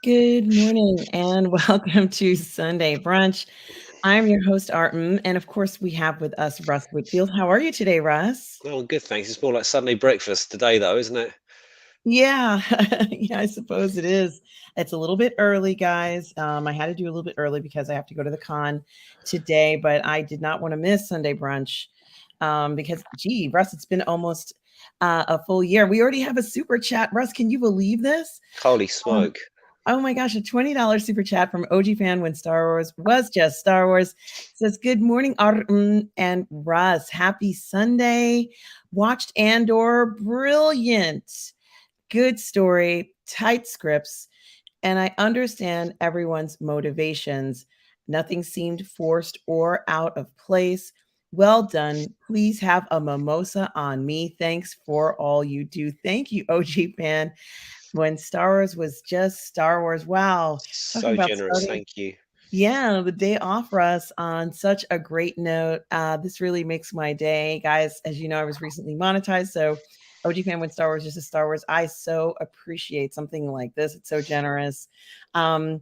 Good morning and welcome to Sunday Brunch. I'm your host, Artem, and of course, we have with us Russ Whitfield. How are you today, Russ? Oh, good, thanks. It's more like Sunday breakfast today, though, isn't it? Yeah, yeah, I suppose it is. It's a little bit early, guys. I had to do a little bit early because I have to go to the con today, but I did not want to miss Sunday brunch because, gee, Russ, it's been almost a full year. We already have a super chat. Russ, can you believe this? Holy Um, smoke. Oh my gosh, a $20 super chat from OG fan when Star Wars was just Star Wars. Says, good morning, Arun and Russ. Happy Sunday. Watched Andor. Brilliant. Good story, tight scripts, and I understand everyone's motivations. Nothing seemed forced or out of place. Well done. Please have a mimosa on me. Thanks for all you do. Thank you, OG fan when Star Wars was just Star Wars. Wow. Talking So about generous. starting, Thank you. yeah, the day off for us on such a great note. This really makes my day. Guys, as you know, I was recently monetized. So, OG fan when Star Wars just a Star Wars. I so appreciate something like this. It's so generous. Um,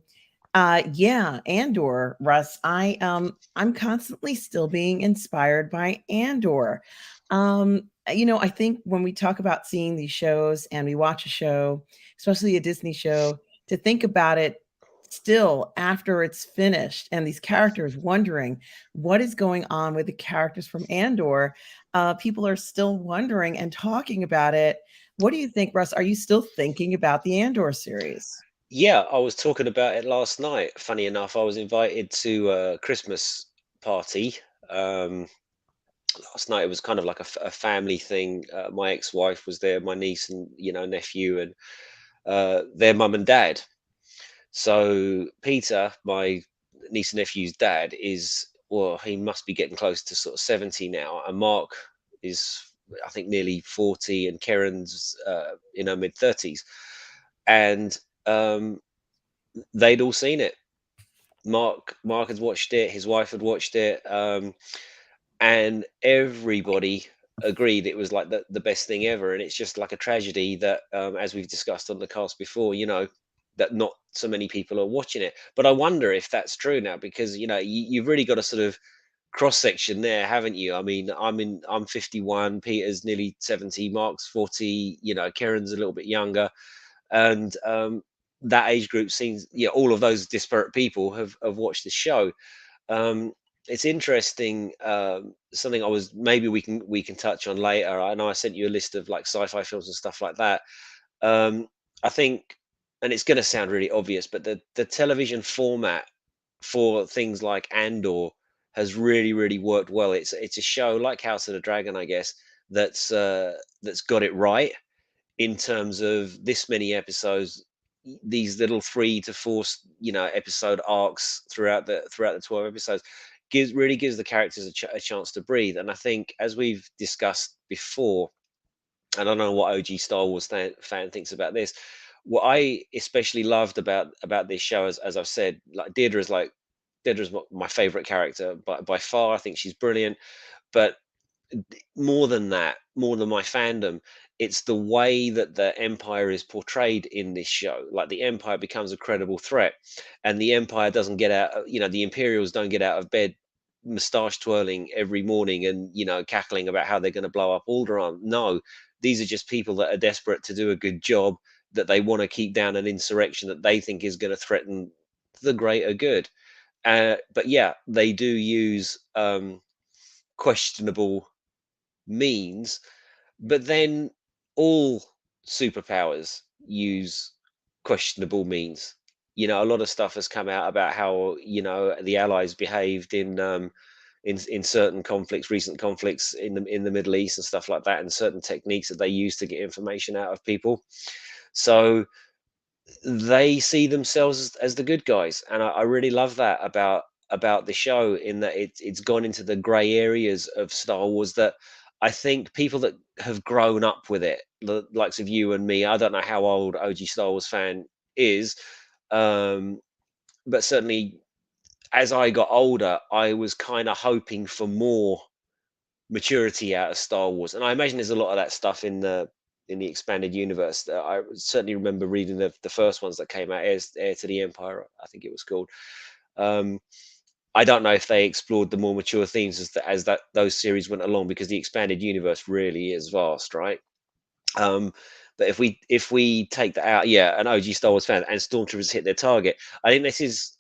yeah, Andor, Russ. I'm constantly still being inspired by Andor. I think when we talk about seeing these shows and we watch a show, especially a Disney show, to think about it still after it's finished and these characters wondering what is going on with the characters from Andor. People are still wondering and talking about it. What do you think, Russ? Are you still thinking about the Andor series? Yeah, I was talking about it last night. Funny enough, I was invited to a Christmas party. Um, Last night it was kind of like a family thing. My ex-wife was there, my niece and nephew, and their mum and dad. So Peter, my niece and nephew's dad, is well, he must be getting close to sort of 70 now, and Mark is, I think, nearly 40, and Karen's in her mid 30s, and um, they'd all seen it. Mark had watched it, his wife had watched it, and everybody agreed it was like the best thing ever. And it's just like a tragedy that, as we've discussed on the cast before, that not so many people are watching it. But I wonder if that's true now, because you've really got a sort of cross section there, haven't you? I mean, I'm 51, Peter's nearly 70, Mark's 40, Karen's a little bit younger, and that age group seems, all of those disparate people have watched the show. um, it's interesting. Something I was maybe we can touch on later. I know I sent you a list of like sci-fi films and stuff like that. Um, I think, and it's going to sound really obvious, but the television format for things like Andor has really worked well. It's a show like House of the Dragon, I guess, that's got it right in terms of this many episodes, these little 3 to 4 episode arcs throughout the 12 episodes gives the characters a chance to breathe. And I think, as we've discussed before, and I don't know what OG Star Wars fan thinks about this, what I especially loved about this show, as I've said, like Deirdre's my favorite character by far. I think she's brilliant. But more than that, more than my fandom, it's the way that the Empire is portrayed in this show. Like, the Empire becomes a credible threat, and the Empire doesn't get out. The Imperials don't get out of bed, moustache twirling every morning, and cackling about how they're going to blow up Alderaan. No, these are just people that are desperate to do a good job, that they want to keep down an insurrection that they think is going to threaten the greater good. But yeah, they do use questionable means, but then all superpowers use questionable means. A lot of stuff has come out about how the Allies behaved in certain conflicts, recent conflicts in the Middle East and stuff like that, and certain techniques that they use to get information out of people. So they see themselves as the good guys, and I really love that about the show, in that it's gone into the grey areas of Star Wars that I think people that have grown up with it, the likes of you and me. I don't know how old OG Star Wars fan is, um, but certainly as I got older, I was kind of hoping for more maturity out of Star Wars, and I imagine there's a lot of that stuff in the in the expanded universe. I certainly remember reading the first ones that came out, Heir to the Empire, I think it was called. Um, I don't know if they explored the more mature themes as that those series went along, because the expanded universe really is vast, right? Um, but if we take that out, yeah, an OG Star Wars fan and Stormtroopers hit their target. I think this is,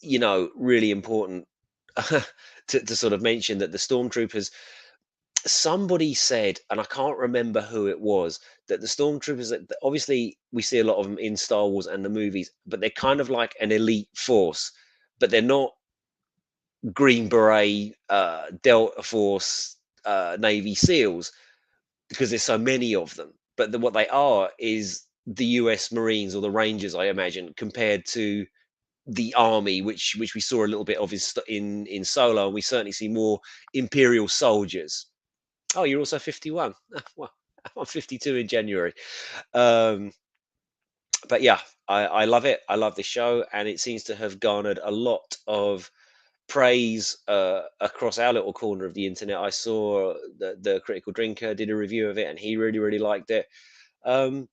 really important to sort of mention that the Stormtroopers. Somebody said, and I can't remember who it was, that the Stormtroopers. Obviously, we see a lot of them in Star Wars and the movies, but they're kind of like an elite force, but they're not Green Beret, Delta Force, Navy SEALs, because there's so many of them. But what they are is the U.S. Marines or the Rangers, I imagine, compared to the army, which we saw a little bit of in Solo, and we certainly see more Imperial soldiers. Oh, you're also 51. Well, I'm 52 in January. Um, but yeah, I love it. I love the show, and it seems to have garnered a lot of praise across our little corner of the internet. I saw the Critical Drinker did a review of it, and he really, really liked it. Um,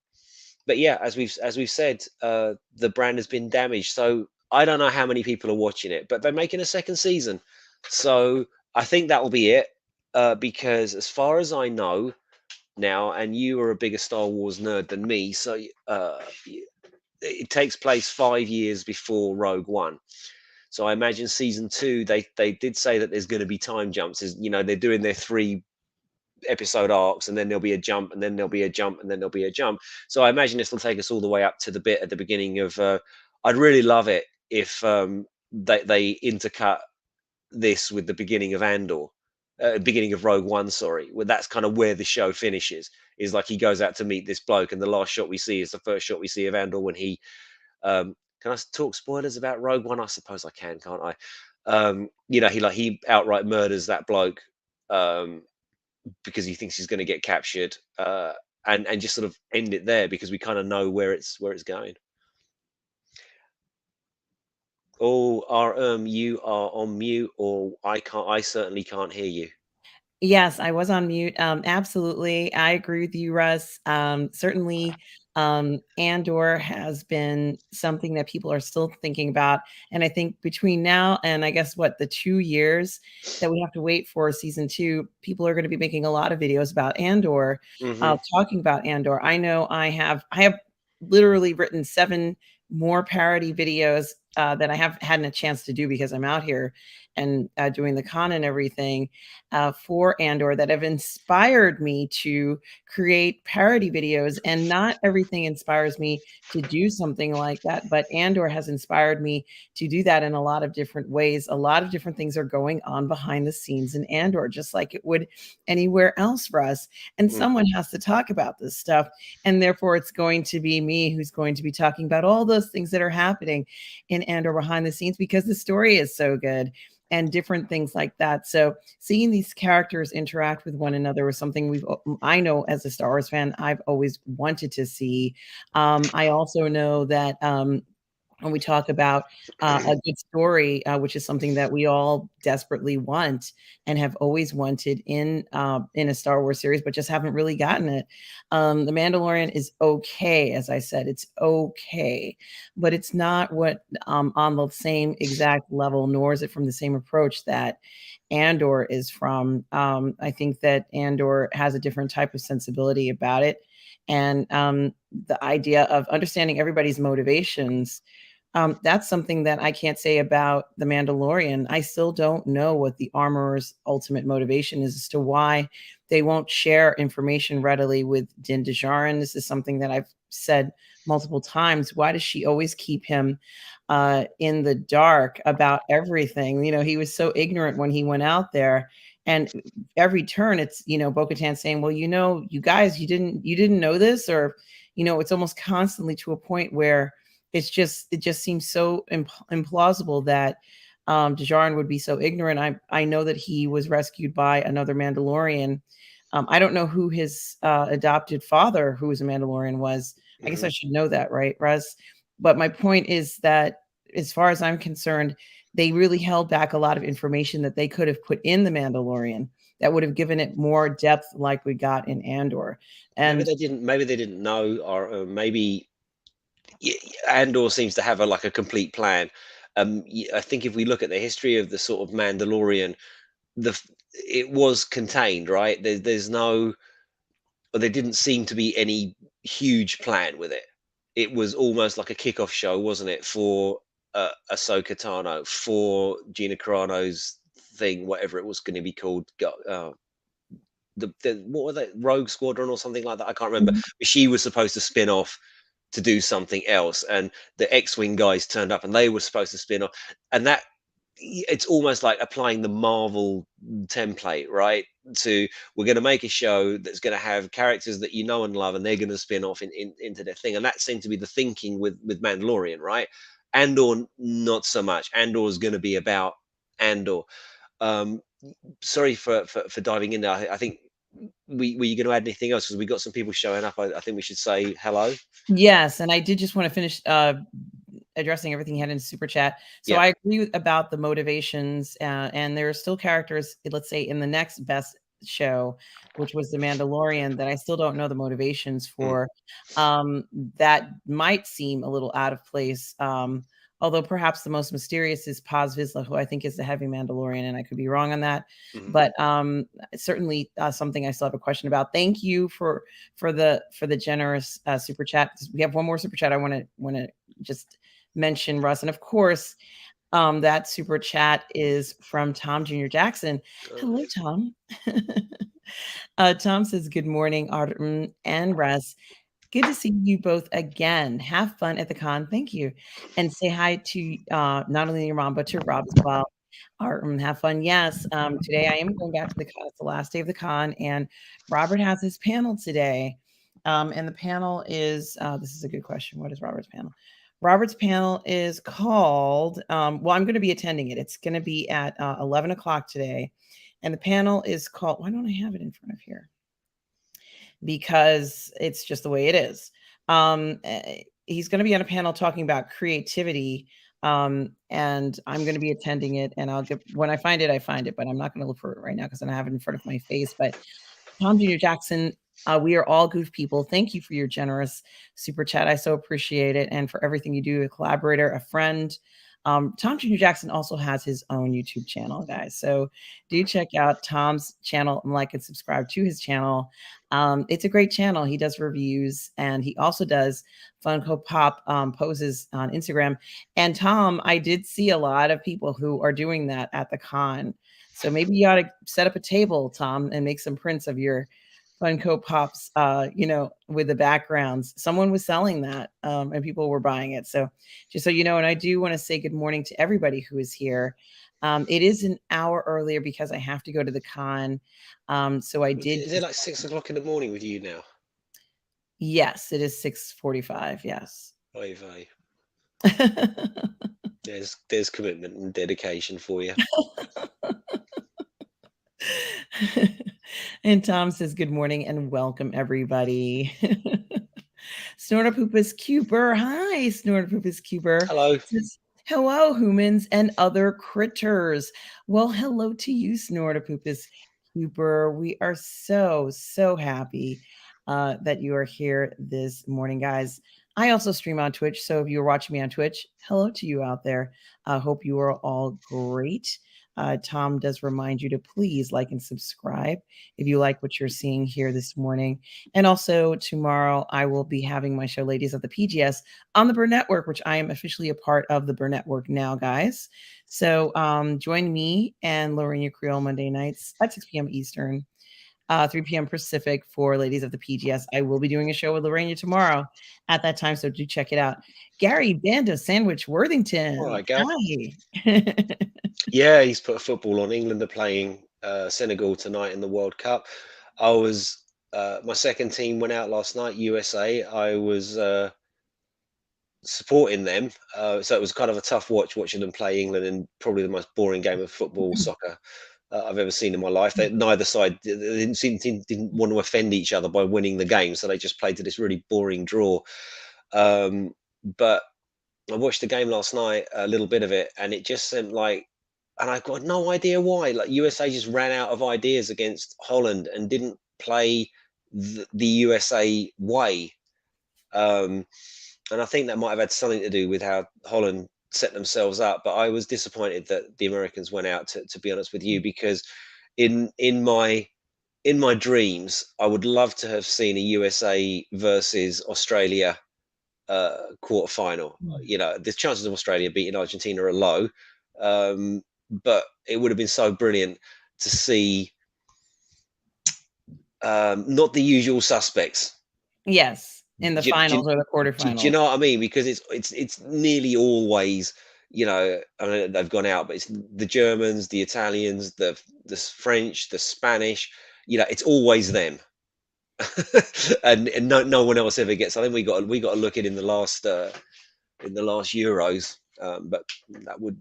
but yeah, as we've said, the brand has been damaged. So I don't know how many people are watching it, but they're making a second season. So I think that will be it. Because as far as I know now, and you are a bigger Star Wars nerd than me, so it takes place 5 years before Rogue One. So I imagine season two, they did say that there's going to be time jumps. They're doing their 3 episode arcs, and then there'll be a jump, and then there'll be a jump, and then there'll be a jump. So I imagine this will take us all the way up to the bit at the beginning of. I'd really love it if they intercut this with the beginning of Andor, beginning of Rogue One. Sorry, well, that's kind of where the show finishes. Is like he goes out to meet this bloke, and the last shot we see is the first shot we see of Andor when he. Can I talk spoilers about Rogue One? I suppose I can, can't I? He outright murders that bloke. Um, because he thinks he's going to get captured, and just sort of end it there, because we kind of know where it's going. Oh, you are on mute, or I certainly can't hear you. Yes, I was on mute. Absolutely. I agree with you, Russ. Certainly, Andor has been something that people are still thinking about. And I think between now and I guess what, the 2 years that we have to wait for season two, people are going to be making a lot of videos about Andor, Hmm. talking about Andor. I know I have literally written 7 more parody videos that I haven't had a chance to do because I'm out here and doing the con and everything for Andor that have inspired me to create parody videos. And not everything inspires me to do something like that, but Andor has inspired me to do that in a lot of different ways. A lot of different things are going on behind the scenes in Andor, just like it would anywhere else for us. And Mm. someone has to talk about this stuff. And therefore, it's going to be me who's going to be talking about all those things that are happening in Andor behind the scenes because the story is so good and different things like that. So seeing these characters interact with one another was something I know as a Star Wars fan, I've always wanted to see. I also know that when we talk about a good story, which is something that we all desperately want and have always wanted in a Star Wars series, but just haven't really gotten it. The Mandalorian is okay, as I said, it's okay, but it's not what on the same exact level, nor is it from the same approach that Andor is from. I think that Andor has a different type of sensibility about it, and the idea of understanding everybody's motivations, that's something that I can't say about The Mandalorian. I still don't know what the armorer's ultimate motivation is as to why they won't share information readily with Din Djarin. This is something that I've said multiple times. Why does she always keep him in the dark about everything? He was so ignorant when he went out there. And every turn, it's Bo-Katan saying, "Well, you guys, you didn't know this," or it's almost constantly to a point where it just seems so implausible that Djarin would be so ignorant. I know that he was rescued by another Mandalorian. I don't know who his adopted father, who was a Mandalorian, was. I guess Hmm. I should know that, right, Russ? But my point is that, as far as I'm concerned, they really held back a lot of information that they could have put in the Mandalorian that would have given it more depth like we got in Andor. Maybe And they didn't. Maybe they didn't know, or maybe Andor seems to have a like a complete plan. I think if we look at the history of the sort of Mandalorian, it was contained, right? There's no, or there didn't seem to be any huge plan with it. It was almost like a kickoff show, wasn't it, for Ahsoka Tano, for Gina Carano's thing, whatever it was going to be called. The what were they, Rogue Squadron or something like that? I can't remember. But she was supposed to spin off to do something else, and the X-wing guys turned up, and they were supposed to spin off, and that it's almost like applying the Marvel template, right? To we're going to make a show that's going to have characters that you know and love, and they're going to spin off into their thing, and that seemed to be the thinking with Mandalorian, right? Andor, not so much. Andor is going to be about Andor. Um, Sorry for diving in there. I think we were you going to add anything else because we got some people showing up. I think we should say hello. yes, and I did just want to finish addressing everything he had in super chat. So Yeah. I agree about the motivations, and there are still characters, let's say, in the next best show, which was The Mandalorian, that I still don't know the motivations Mm, for. That might seem a little out of place. Although perhaps the most mysterious is Paz Vizsla, who I think is the heavy Mandalorian, and I could be wrong on that. mhm. But certainly something I still have a question about. Thank you for the generous super chat. We have one more super chat I want to just mention, Russ. And of course, that super chat is from Tom Jr. Jackson. Oh, Hello, yes. Tom. Tom says, good morning, Artem and Russ. Good to see you both again. Have fun at the con. Thank you. And say hi to not only your mom, but to Rob as well. Artem, have fun. Yes. Today I am going back to the con. It's the last day of the con, and Robert has his panel today. And the panel is this is a good question. What is Robert's panel? Robert's panel is called, well, I'm going to be attending it. It's going to be at 11 o'clock today. And the panel is called, why don't I have it in front of here? Because it's just the way it is. He's going to be on a panel talking about creativity. And I'm going to be attending it. And I'll get, when I find it, I find it, but I'm not going to look for it right now because I don't have it in front of my face. But Tom Jr. Jackson, we are all goof people. Thank you for your generous super chat. I so appreciate it. And for everything you do, a collaborator, a friend. Tom Jr. Jackson also has his own YouTube channel, guys. So do check out Tom's channel and like and subscribe to his channel. It's a great channel. He does reviews and he also does Funko Pop poses on Instagram. And Tom, I did see a lot of people who are doing that at the con. So maybe you ought to set up a table, Tom, and make some prints of your Funko Pops, with the backgrounds. Someone was selling that, and people were buying it. So just so you know, and I do want to say good morning to everybody who is here. It is an hour earlier because I have to go to the con. So I did Is it just, like 6 o'clock in the morning with you now? yes, it is 6:45. Yes. Oy vey. There's commitment and dedication for you. And Tom says, good morning and welcome, everybody. Snortopoopas Cuber. Hi, Snortopoopas Cuber. Hello. Says, hello, humans and other critters. Well, hello to you, Snortopoopas Cuber. We are so happy that you are here this morning, guys. I also stream on Twitch. So if you're watching me on Twitch, hello to you out there. I hope you are all great. Tom does remind you to please like and subscribe if you like what you're seeing here this morning. And also tomorrow, I will be having my show, Ladies of the PGS, on the Burr Network, which I am officially a part of the Burr Network now, guys. So join me and Lorena Creole Monday nights at 6 p.m. Eastern, 3 p.m. Pacific for Ladies of the PGS. I will be doing a show with Lorena tomorrow at that time, so do check it out. Gary Bando Sandwich All Worthington. right, Gav. Hi. Yeah, he's put a football on. England are playing Senegal tonight in the World Cup. I was my second team went out last night, USA. I was supporting them, so it was kind of a tough watch watching them play England in probably the most boring game of football soccer I've ever seen in my life. Neither side didn't want to offend each other by winning the game, so they just played to this really boring draw. But I watched the game last night, a little bit of it, and it just seemed like and I've got no idea why. Like USA just ran out of ideas against Holland and didn't play the USA way. Um, and I think that might have had something to do with how Holland set themselves up. But I was disappointed that the Americans went out. To be honest with you, because in my dreams, I would love to have seen a USA versus Australia quarterfinal. Mm. The chances of Australia beating Argentina are low, but it would have been so brilliant to see not the usual suspects. Yes, in the Do, you- do, finals or the do you quarterfinals. know what I mean? Because it's nearly always, I mean, they've gone out, but it's the Germans, the Italians, the French, the Spanish. It's always them. and no one else ever gets. I think we got to look at in the last Euros, but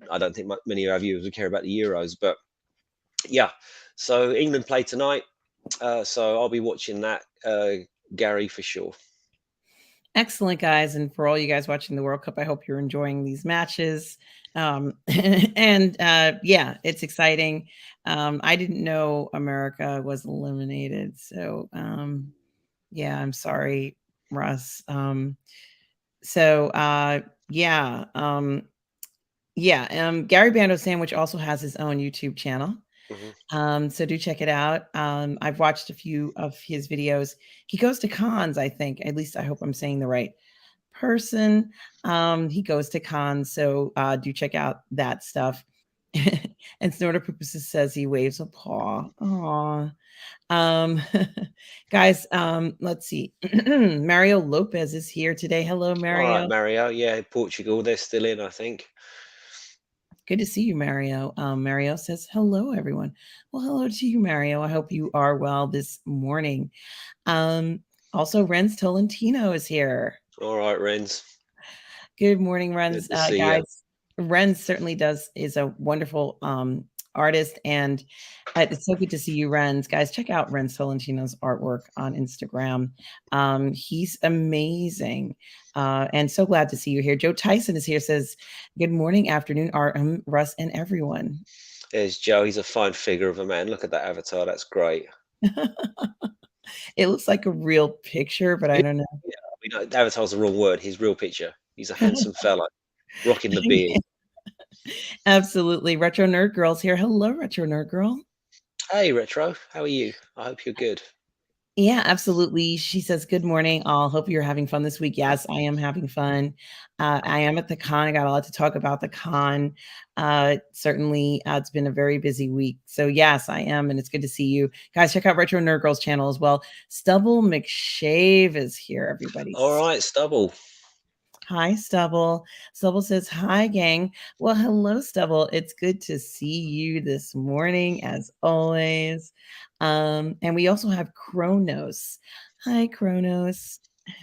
I don't think many of our viewers would care about the Euros. But yeah, so England play tonight, so I'll be watching that, Gary, for sure. Excellent, guys. And for all you guys watching the World Cup, I hope you're enjoying these matches. And yeah, it's exciting. I didn't know America was eliminated. So yeah, I'm sorry, Russ. So yeah. Yeah. Gary Bando Sandwich also has his own YouTube channel. Hmm. So do check it out. I've watched a few of his videos. He goes to cons, I think. At least I hope I'm saying the right person. He goes to cons, so do check out that stuff. And Snorter Purposes says he waves a paw. Aw. Um, guys, let's see. Mario Lopez is here today. Hello, All right, Mario. Mario. Yeah, Portugal, they're still in, I think. Good to see you, Mario. Mario says, hello, everyone. Well, hello to you, Mario. I hope you are well this morning. Also, Renz Tolentino is here. All right, Renz. Good morning, Good Renz, to see you. guys. Renz certainly is a wonderful artist, and it's so good to see you, Renz. Guys, check out Renz Tolentino's artwork on Instagram. He's amazing, and so glad to see you here. Joe Tyson is here, says, good morning, afternoon, RM, Russ, and everyone. There's Joe. He's a fine figure of a man. Look at that avatar. That's great. It looks like a real picture, but I don't know. Yeah, I mean, avatar's the wrong word. His real picture. He's a handsome fella, rocking the beard. Absolutely. Retro Nerd Girl's here. Hello, Retro Nerd Girl. Hey, Retro. How are you? I hope you're good. Yeah, absolutely. She says, good morning, all. Hope you're having fun this week. Yes, I am having fun. I am at the con. I got a lot to talk about the con. Certainly, it's been a very busy week. So, yes, I am. And it's good to see you. Guys, check out Retro Nerd Girl's channel as well. Stubble McShave is here, everybody. All right, Stubble. Hi, Stubble. Stubble says, hi, gang. Well, hello, Stubble. It's good to see you this morning, as always. And we also have Kronos. Hi, Kronos.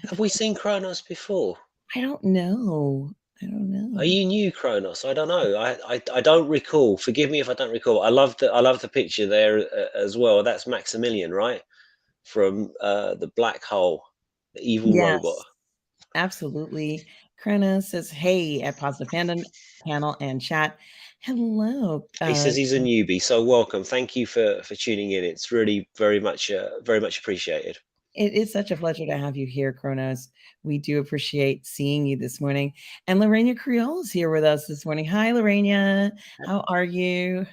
Have we seen Kronos before? I don't know. I don't Are know. you new, Kronos? I don't know. I don't recall. Forgive me if I don't recall. I love the picture there, as well. That's Maximilian, right? From the black hole, the evil robot. Yes, absolutely. Kronos says, hey, at Positive Fandom panel and chat. Hello. He says he's a newbie, so welcome. Thank you for tuning in. It's really very much appreciated. It is such a pleasure to have you here, Kronos. We do appreciate seeing you this morning. And Lorena Creole is here with us this morning. Hi, Lorena. How are you?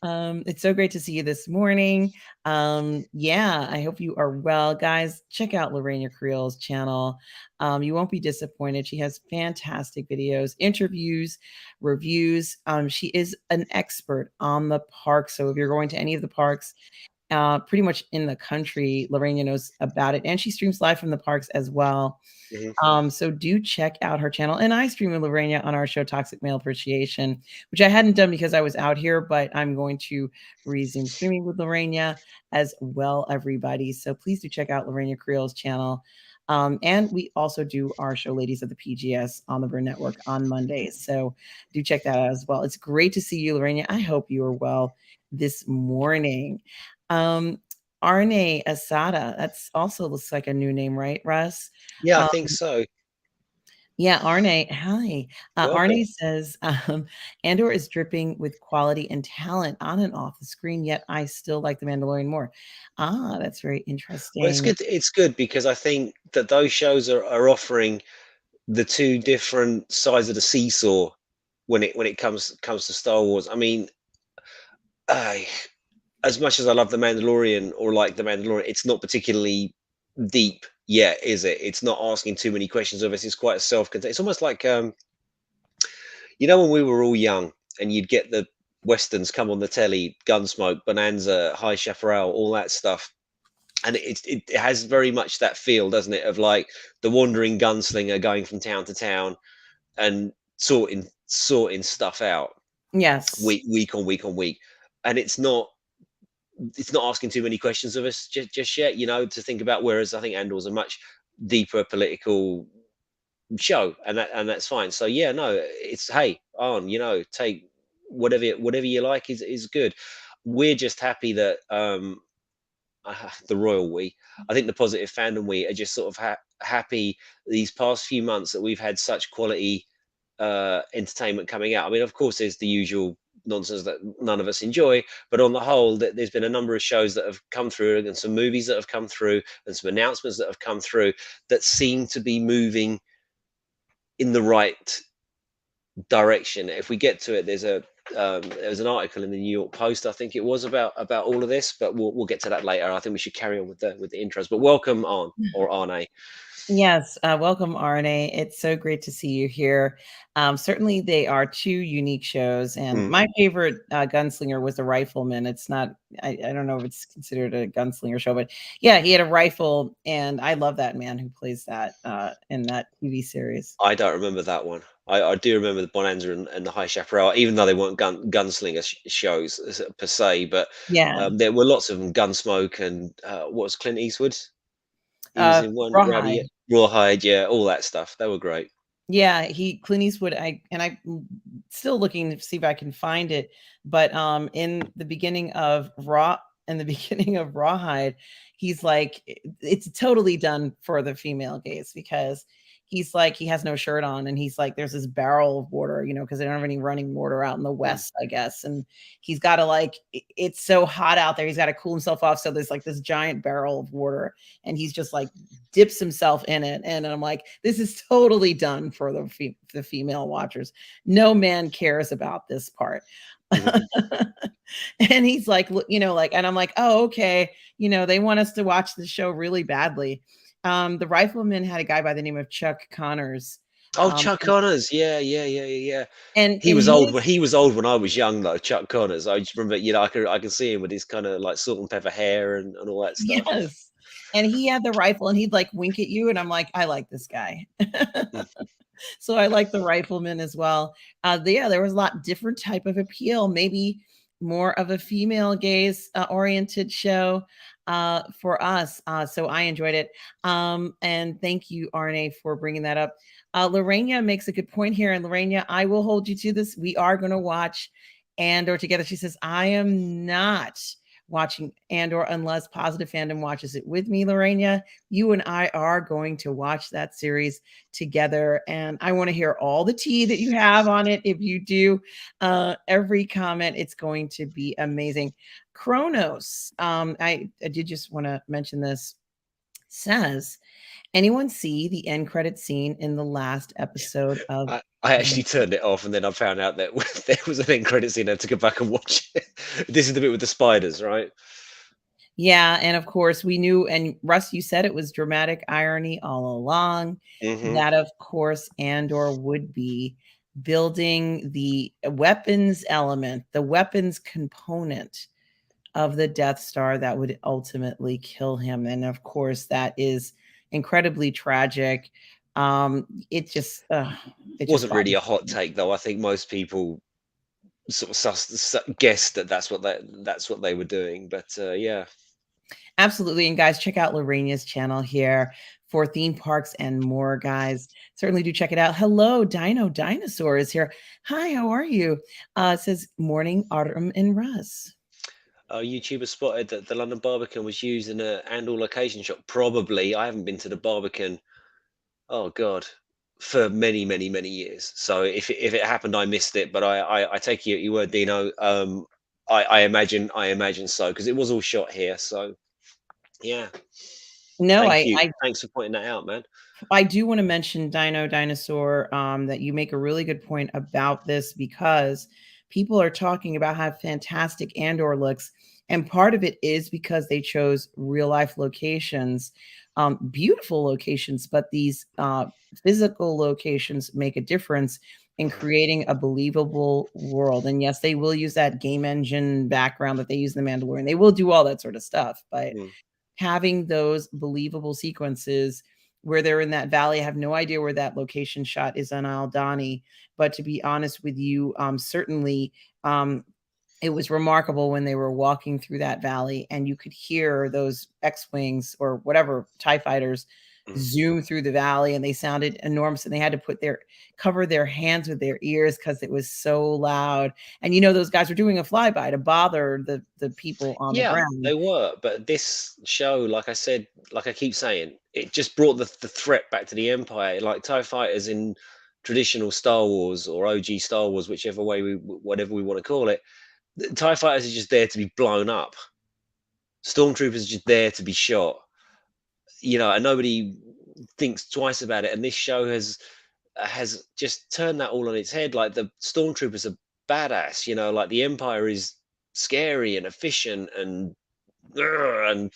It's so great to see you this morning. Yeah, I hope you are well. Guys, check out Lorena Creole's channel. You won't be disappointed. She has fantastic videos, interviews, reviews. She is an expert on the park. So if you're going to any of the parks, pretty much in the country, Lorena knows about it. And she streams live from the parks as well. Mhm. So do check out her channel. And I stream with Lorena on our show, Toxic Male Appreciation, which I hadn't done because I was out here, but I'm going to resume streaming with Lorena as well, everybody. So please do check out Lorena Creole's channel. And we also do our show, Ladies of the PGS, on the Burn Network on Mondays. So do check that out as well. It's great to see you, Lorena. I hope you are well this morning. Arne Asada, that's also looks like a new name, right, Russ? Yeah, I Um, think so. Yeah, Arne, hi. Welcome. Arne says, Andor is dripping with quality and talent on and off the screen, yet I still like The Mandalorian more. Ah, that's very Well, it's interesting. good. It's good because I think that those shows are offering the two different sides of the seesaw when it comes to Star Wars. I mean, I, as much as I love The Mandalorian or like The Mandalorian, it's not particularly deep yet, is it? It's not asking too many questions of us. It's quite a self-contained. It's almost like when we were all young and you'd get the westerns come on the telly, Gunsmoke, Bonanza, High Chaparral, all that stuff. And it has very much that feel, doesn't it, of like the wandering gunslinger going from town to town and sorting stuff out Yes. week on week on week. And it's not asking too many questions of us just yet, to think about. Whereas I think Andor's a much deeper political show, and that's fine. So yeah, no, it's hey, on, take whatever you like is good. We're just happy that the royal we, I think the positive fandom we are just sort of happy these past few months that we've had such quality entertainment coming out. I mean, of course, there's the usual nonsense that none of us enjoy, but on the whole, that there's been a number of shows that have come through and some movies that have come through and some announcements that have come through that seem to be moving in the right direction. If we get to it, there was an article in the New York Post, I think it was, about all of this, but we'll get to that later. I think we should carry on with the intros. But welcome on, or Arne. Yes, welcome, RNA. It's so great to see you here. Certainly, they are two unique shows, and Mm. my favorite gunslinger was the Rifleman. It's not, I don't know if it's considered a gunslinger show, but yeah, he had a rifle, and I love that man who plays that in that TV series. I don't remember that one. I do remember the Bonanza and the High Chaparral, even though they weren't gunslinger shows per se, but Yeah, there were lots of them. Gunsmoke and what was Clint Eastwood? He was in one Rowdy Rawhide. Rawhide, yeah, all that stuff. They were great. Yeah, he Clint Eastwood, still looking to see if I can find it, but, in the beginning of Rawhide, he's like it's totally done for the female gaze because he's like he has no shirt on and he's like there's this barrel of water, because they don't have any running water out in the Mm. West, I guess, and he's gotta, like it's so hot out there, he's gotta cool himself off, so there's, like, this giant barrel of water, and he's just, like, dips himself in it, and I'm like, "This is totally done for the female watchers. No man cares about this part." Mhm. And he's like, like, and I'm like, "Oh, okay." They want us to watch the show really badly. The Rifleman had a guy by the name of Chuck Connors, Oh, um, Chuck and Connors. Yeah, yeah, yeah, yeah, yeah. and He in was old his when I was young though, Chuck Connors. I just remember, I can see him with his kind of like salt and pepper hair and all that stuff. yes, and he had the rifle, and he'd, like, wink at you, and I'm like, "I like this guy." Mm. So I like the Rifleman as well. Yeah, there was a lot different type of appeal, maybe more of a female gaze oriented show for us. So I enjoyed it. And thank you, Arne, for bringing that up. Lorena makes a good point here. And Lorena, I will hold you to this. We are going to watch Andor together. She says, I am not watching Andor unless Positive Fandom watches it with me, Lorena. You and I are going to watch that series together. And I want to hear all the tea that you have on it. If you do, every comment, it's going to be amazing. Kronos, I did just want to mention this, says, anyone see the end credit scene in the last episode of I actually turned it off and then I found out that there was an end credit scene. I had to go back and watch it. This is the bit with the spiders, right? Yeah, and of course, we knew, and Russ, you said it was dramatic irony all along, Hmm. that of course Andor would be building the weapons element, the weapons component of the Death Star that would ultimately kill him. And of course, that is incredibly tragic. It just it just Wasn't really bothers a hot me. take though. I think most people sort of guessed that that's what they were doing. But yeah. Absolutely. And guys, check out Lorena's channel here for theme parks and more, guys. Certainly do check it out. Hello, Dino Dinosaur is here. Hi, how are you? It says morning, Autumn and Russ. YouTuber spotted that the London Barbican was used in a and all occasion shop. Probably. I haven't been to the Barbican. Oh God. for many, many, many years. So if it happened, I missed it. But I take you at your word, Dino. I imagine so because it was all shot here. So yeah, No, thank I you. I Thanks for pointing that out, man. I do want to mention Dino Dinosaur, that you make a really good point about this because people are talking about how fantastic Andor looks. And part of it is because they chose real life locations, beautiful locations, but these physical locations make a difference in Mhm, creating a believable world. And yes, they will use that game engine background that they use in The Mandalorian. They will do all that sort of stuff, but mm, having those believable sequences where they're in that valley. I have no idea where that location shot is on Aldani, but to be honest with you, certainly, um, it was remarkable when they were walking through that valley and you could hear those X-wings or whatever TIE fighters mm. zoom through the valley and they sounded enormous and they had to put their cover their hands with their ears because it was so loud. And you know, those guys were doing a flyby to bother the people on the Yeah, ground. they were, but this show, like I said, like I keep saying, it just brought the threat back to the Empire. Like TIE fighters in traditional Star Wars or OG Star Wars, whichever way whatever we want to call it, the TIE fighters are just there to be blown up. Stormtroopers are just there to be shot. And nobody thinks twice about it. And this show has just turned that all on its head. Like the Stormtroopers are badass. Like the Empire is scary and efficient and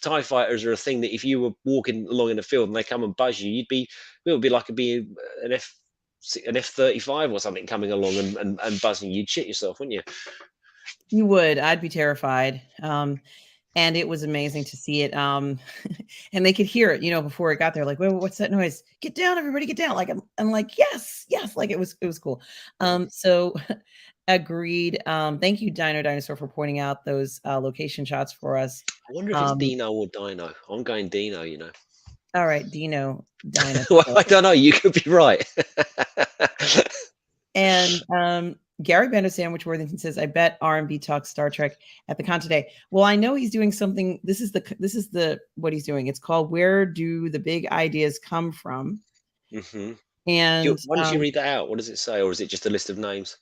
TIE fighters are a thing that if you were walking along in the field and they come and buzz you, it would be like it be an F-35 or something coming along and buzzing you. You'd shit yourself, wouldn't you? You would. I'd be terrified. And it was amazing to see it. And they could hear it, before it got there. Like, wait, what's that noise? Get down, everybody, get down. Like, I'm like, yes, yes. Like it was cool. Mhm. So agreed. Thank you, Dino Dinosaur, for pointing out those location shots for us. I wonder if it's Um, Dino or Dino. I'm going Dino. all right, Dino Well, Dinosaur. I don't know. You could be right. And Gary Bender Sandwich Worthington says, "I bet R&B talks Star Trek at the con today." Well, I know he's doing something. This is the what he's doing. It's called "Where Do the Big Ideas Come From?" hmm And Why don't you read that out? What does it say, or is it just a list of names?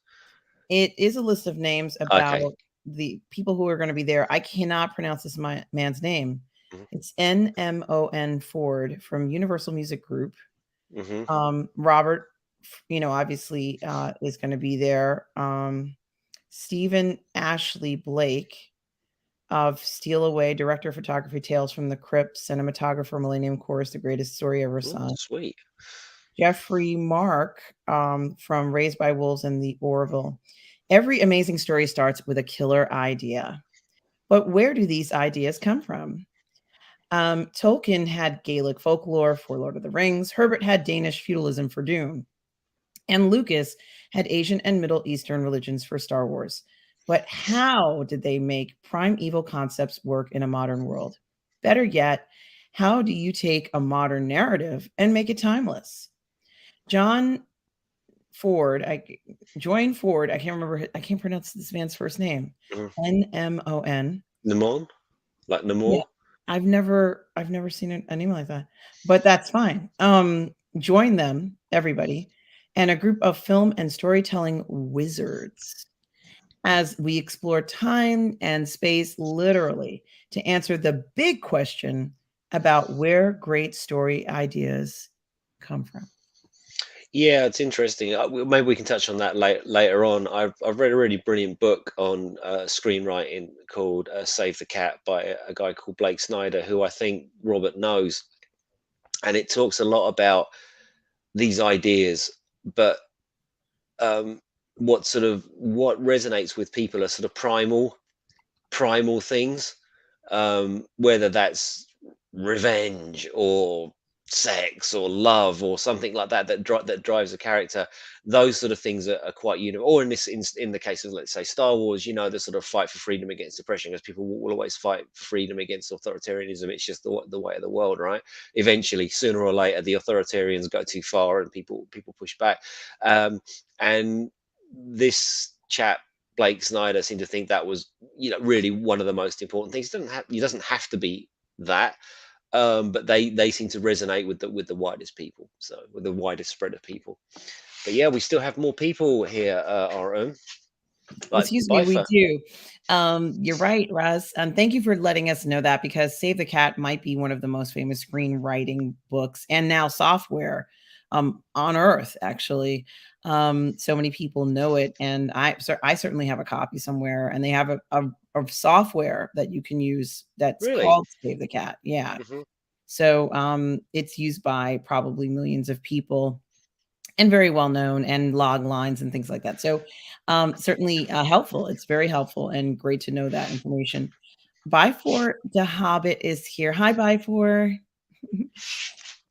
it is a list of names Okay. about the people who are going to be there. I cannot pronounce this man's name. Mhm, It's Nmon Ford from Universal Music Group. mhm. Robert, obviously, is going to be there. Stephen Ashley Blake of Steal Away, director of photography, Tales from the Crypt, cinematographer, Millennium Chorus, The Greatest Story Ever Oh, Sung. sweet. Jeffrey Mark, from Raised by Wolves and The Orville. Every amazing story starts with a killer idea. But where do these ideas come from? Tolkien had Gaelic folklore for Lord of the Rings. Herbert had Danish feudalism for Dune. And Lucas had Asian and Middle Eastern religions for Star Wars. But how did they make primeval concepts work in a modern world? Better yet, how do you take a modern narrative and make it timeless? John Ford, Join Ford, I can't remember, I can't pronounce this man's first name. Mhm. Nmon. Namon? Like Yeah. Namor? I've never seen a name like that, but that's fine. Join them, everybody, and a group of film and storytelling wizards as we explore time and space literally to answer the big question about where great story ideas come from. Yeah, it's interesting. Maybe we can touch on that later on. I've read a really brilliant book on screenwriting called "Save the Cat" by a guy called Blake Snyder, who I think Robert knows, and it talks a lot about these ideas, but um, what resonates with people are sort of primal things, whether that's revenge or sex or love or something like that that drives a character. Those sort of things are quite universal. Or in the case of, let's say, Star Wars, the sort of fight for freedom against oppression, because people will always fight for freedom against authoritarianism. It's just the way of the world, right? Eventually, sooner or later, the authoritarians go too far and people push back. And this chap Blake Snyder seemed to think that was, really one of the most important things. It doesn't have to be that, but they seem to resonate with the widest people, so with the widest spread of people. But yeah, we still have more people here, our own, like Excuse me, we Bifer. do. You're right, Russ. Thank you for letting us know that because Save the Cat might be one of the most famous screenwriting books and now software on earth, actually. So many people know it, and I certainly have a copy somewhere, and they have a software that you can use that's Really? called Save the Cat. Yeah. Hmm. So it's used by probably millions of people and very well known and log lines and things like that. So, certainly helpful. It's very helpful and great to know that information. Byfor the Hobbit is here. Hi, Byfor.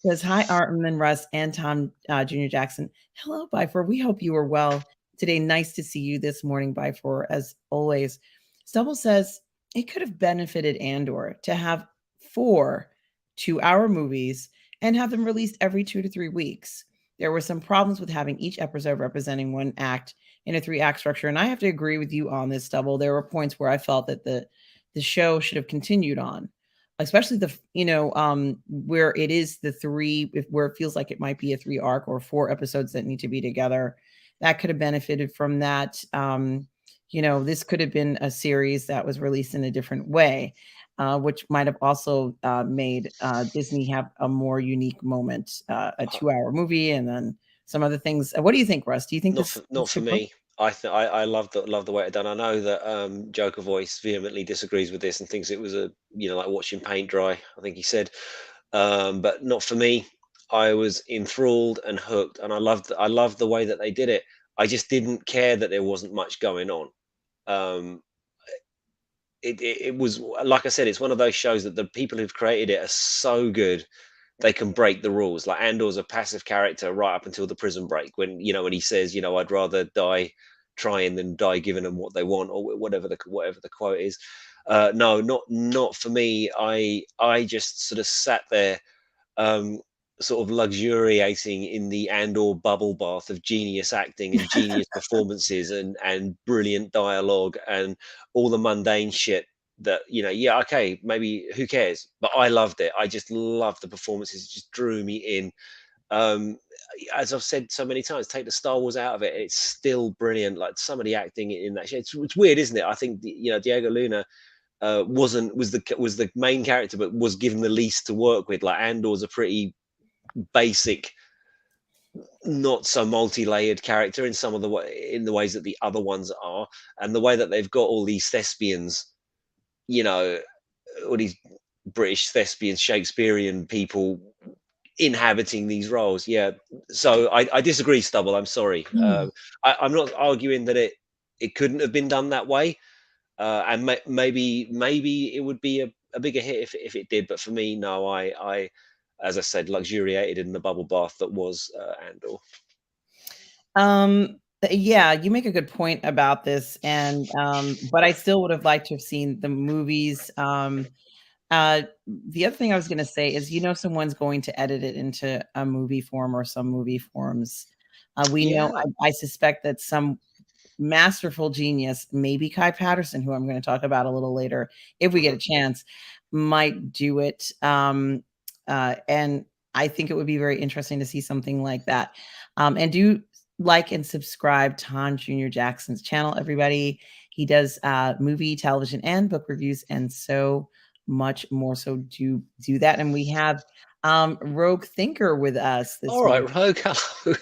Says hi, Artem and Russ and Tom Jr. Jackson. Hello, Byfor. We hope you are well today. Nice to see you this morning, Byfor, as always. Stubble says it could have benefited Andor to have 4 2-hour movies and have them released every 2 to 3 weeks. There were some problems with having each episode representing one act in a 3-act structure, and I have to agree with you on this, Stubble. There were points where I felt that the show should have continued on, especially where it is the three, if where it feels like it might be a 3 arc or 4 episodes that need to be together. That could have benefited from that. This could have been a series that was released in a different way, which might have also made Disney have a more unique moment, a Uh, 2-hour movie, and then some other things. What do you think, Russ? Do you think not this for could work? me. I love the way it done. I know that Joker Voice vehemently disagrees with this and thinks it was a, like watching paint dry. I think he said, but not for me. I was enthralled and hooked, and I loved the way that they did it. I just didn't care that there wasn't much going on. Um, it was, like I said, it's one of those shows that the people who've created it are so good they can break the rules. Like Andor's a passive character right up until the prison break, when when he says, I'd rather die trying than die giving them what they want, or whatever the quote is. No, not for me. I just sort of sat there, um, sort of luxuriating in the Andor bubble bath of genius acting and genius performances and brilliant dialogue and all the mundane shit that, yeah, okay, maybe who cares, but I loved it. I just loved the performances. It just drew me in. um as I've said so many times, take the Star Wars out of it, it's still brilliant. Like some of the acting in that shit, it's weird, isn't it? I think Diego Luna wasn't was the main character, but was given the least to work with. Like Andor's a pretty basic, not so multi-layered character in some of in the ways that the other ones are, and the way that they've got all these thespians, you know, all these British thespians, Shakespearean people inhabiting these roles. Yeah, so I disagree, Stubble. I'm sorry. Mm. I'm not arguing that it couldn't have been done that way, and maybe it would be a bigger hit if it did. But for me, no. As I said, luxuriated in the bubble bath that was Andor. Yeah, you make a good point about this, and but I still would have liked to have seen the movies. The other thing I was going to say is, someone's going to edit it into a movie form or some movie forms. We know, Yeah. I suspect that some masterful genius, maybe Kai Patterson, who I'm going to talk about a little later, if we get Mhm. a chance, might do it. And I think it would be very interesting to see something like that. And do like and subscribe Tom Jr. Jackson's channel, everybody. He does movie, television, and book reviews, and so much more. So do that. And we have Rogue Thinker with us All this right, morning. Rogue. Hello.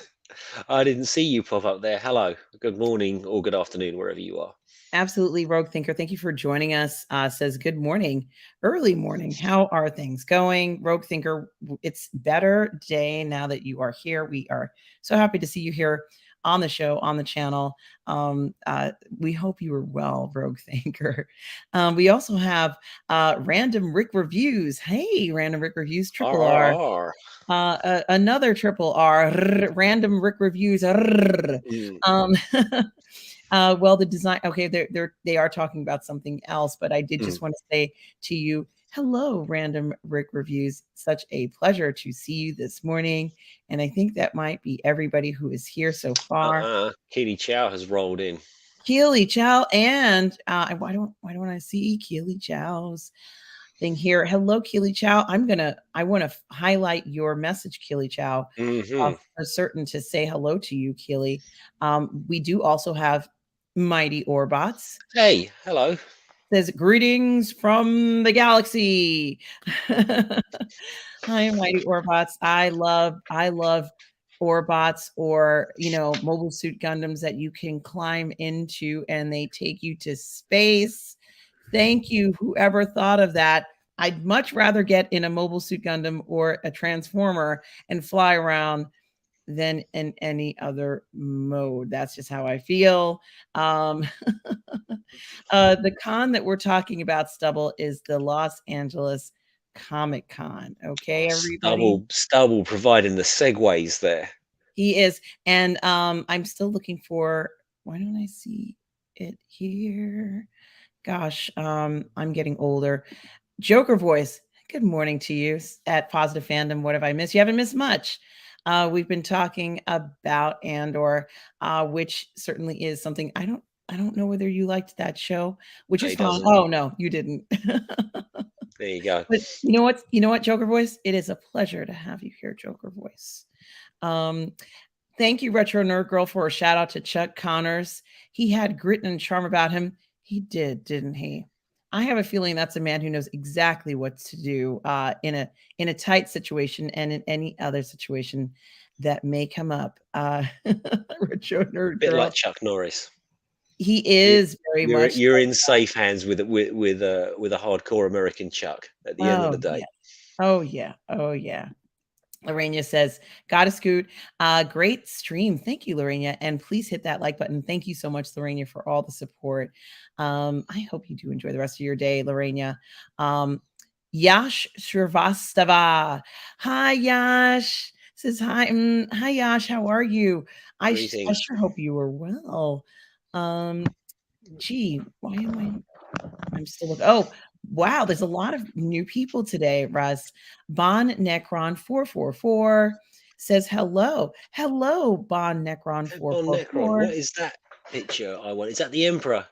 I didn't see you pop up there. Hello. Good morning or good afternoon, wherever you are. Absolutely, Rogue Thinker. Thank you for joining us. Says good morning, early morning. How are things going, Rogue Thinker? It's better day now that you are here. We are so happy to see you here on the show, on the channel. We hope you are well, Rogue Thinker. We also have Random Rick Reviews. Hey, Random Rick Reviews, R triple R R. R. Another triple R, Random Rick Reviews. Mm, Um, well, the design. Okay, they are talking about something else, but I did mm. just want to say to you, hello, Random Rick Reviews. Such a pleasure to see you this morning, and I think that might be everybody who is here so far. Keely Chow has rolled in. Keely Chow and why don't I see Keely Chow's? thing here. Hello, Keely Chow. I want to highlight your message, Keely Chow, Hmm. for certain to say hello to you, Keely. We do also have Mighty Orbots. Hey, hello. Says greetings from the galaxy. Hi, Mighty Orbots. I love Orbots or Mobile Suit Gundams that you can climb into and they take you to space. Thank you, whoever thought of that. I'd much rather get in a Mobile Suit Gundam or a Transformer and fly around than in any other mode. That's just how I feel. Um, the con that we're talking about, Stubble, is the Los Angeles Comic Con. Okay, Oh, everybody. Stubble providing the segues there. He is. And I'm still looking for, why don't I see it here? Gosh, I'm getting older. Joker voice. Good morning to you at Positive Fandom. What have I missed? You haven't missed much. We've been talking about Andor, which certainly is something I don't know whether you liked that show, which No, is he fine. doesn't. Oh no, you didn't. There you go. But you know what, Joker voice? It is a pleasure to have you here, Joker voice. Um, Thank you, Retro Nerd Girl, for a shout out to Chuck Connors. He had grit and charm about him. He did, didn't he? I have a feeling that's a man who knows exactly what to do in a tight situation and in any other situation that may come up. Retro Nerd Bit like Girl. Chuck Norris. He You, is very much you're like. in safe hands with a hardcore American Chuck at the end of the Oh day. yeah, oh yeah, oh yeah. Lorena says, "Gotta scoot. Great stream. Thank you, Lorena. And please hit that like button. Thank you so much, Lorena, for all the support. I hope you do enjoy the rest of your day, Lorena. Yash Shrivastava. Hi, Yash. Says hi. Hi, Yash. How are you? I Greetings. sure hope you are well. Um, Gee, why am I? I'm still looking. Oh, wow, there's a lot of new people today, Russ. Bon Necron 444 says hello. Hello, Bon Necron On Necron, 444. what is that picture I want? Is that the Emperor?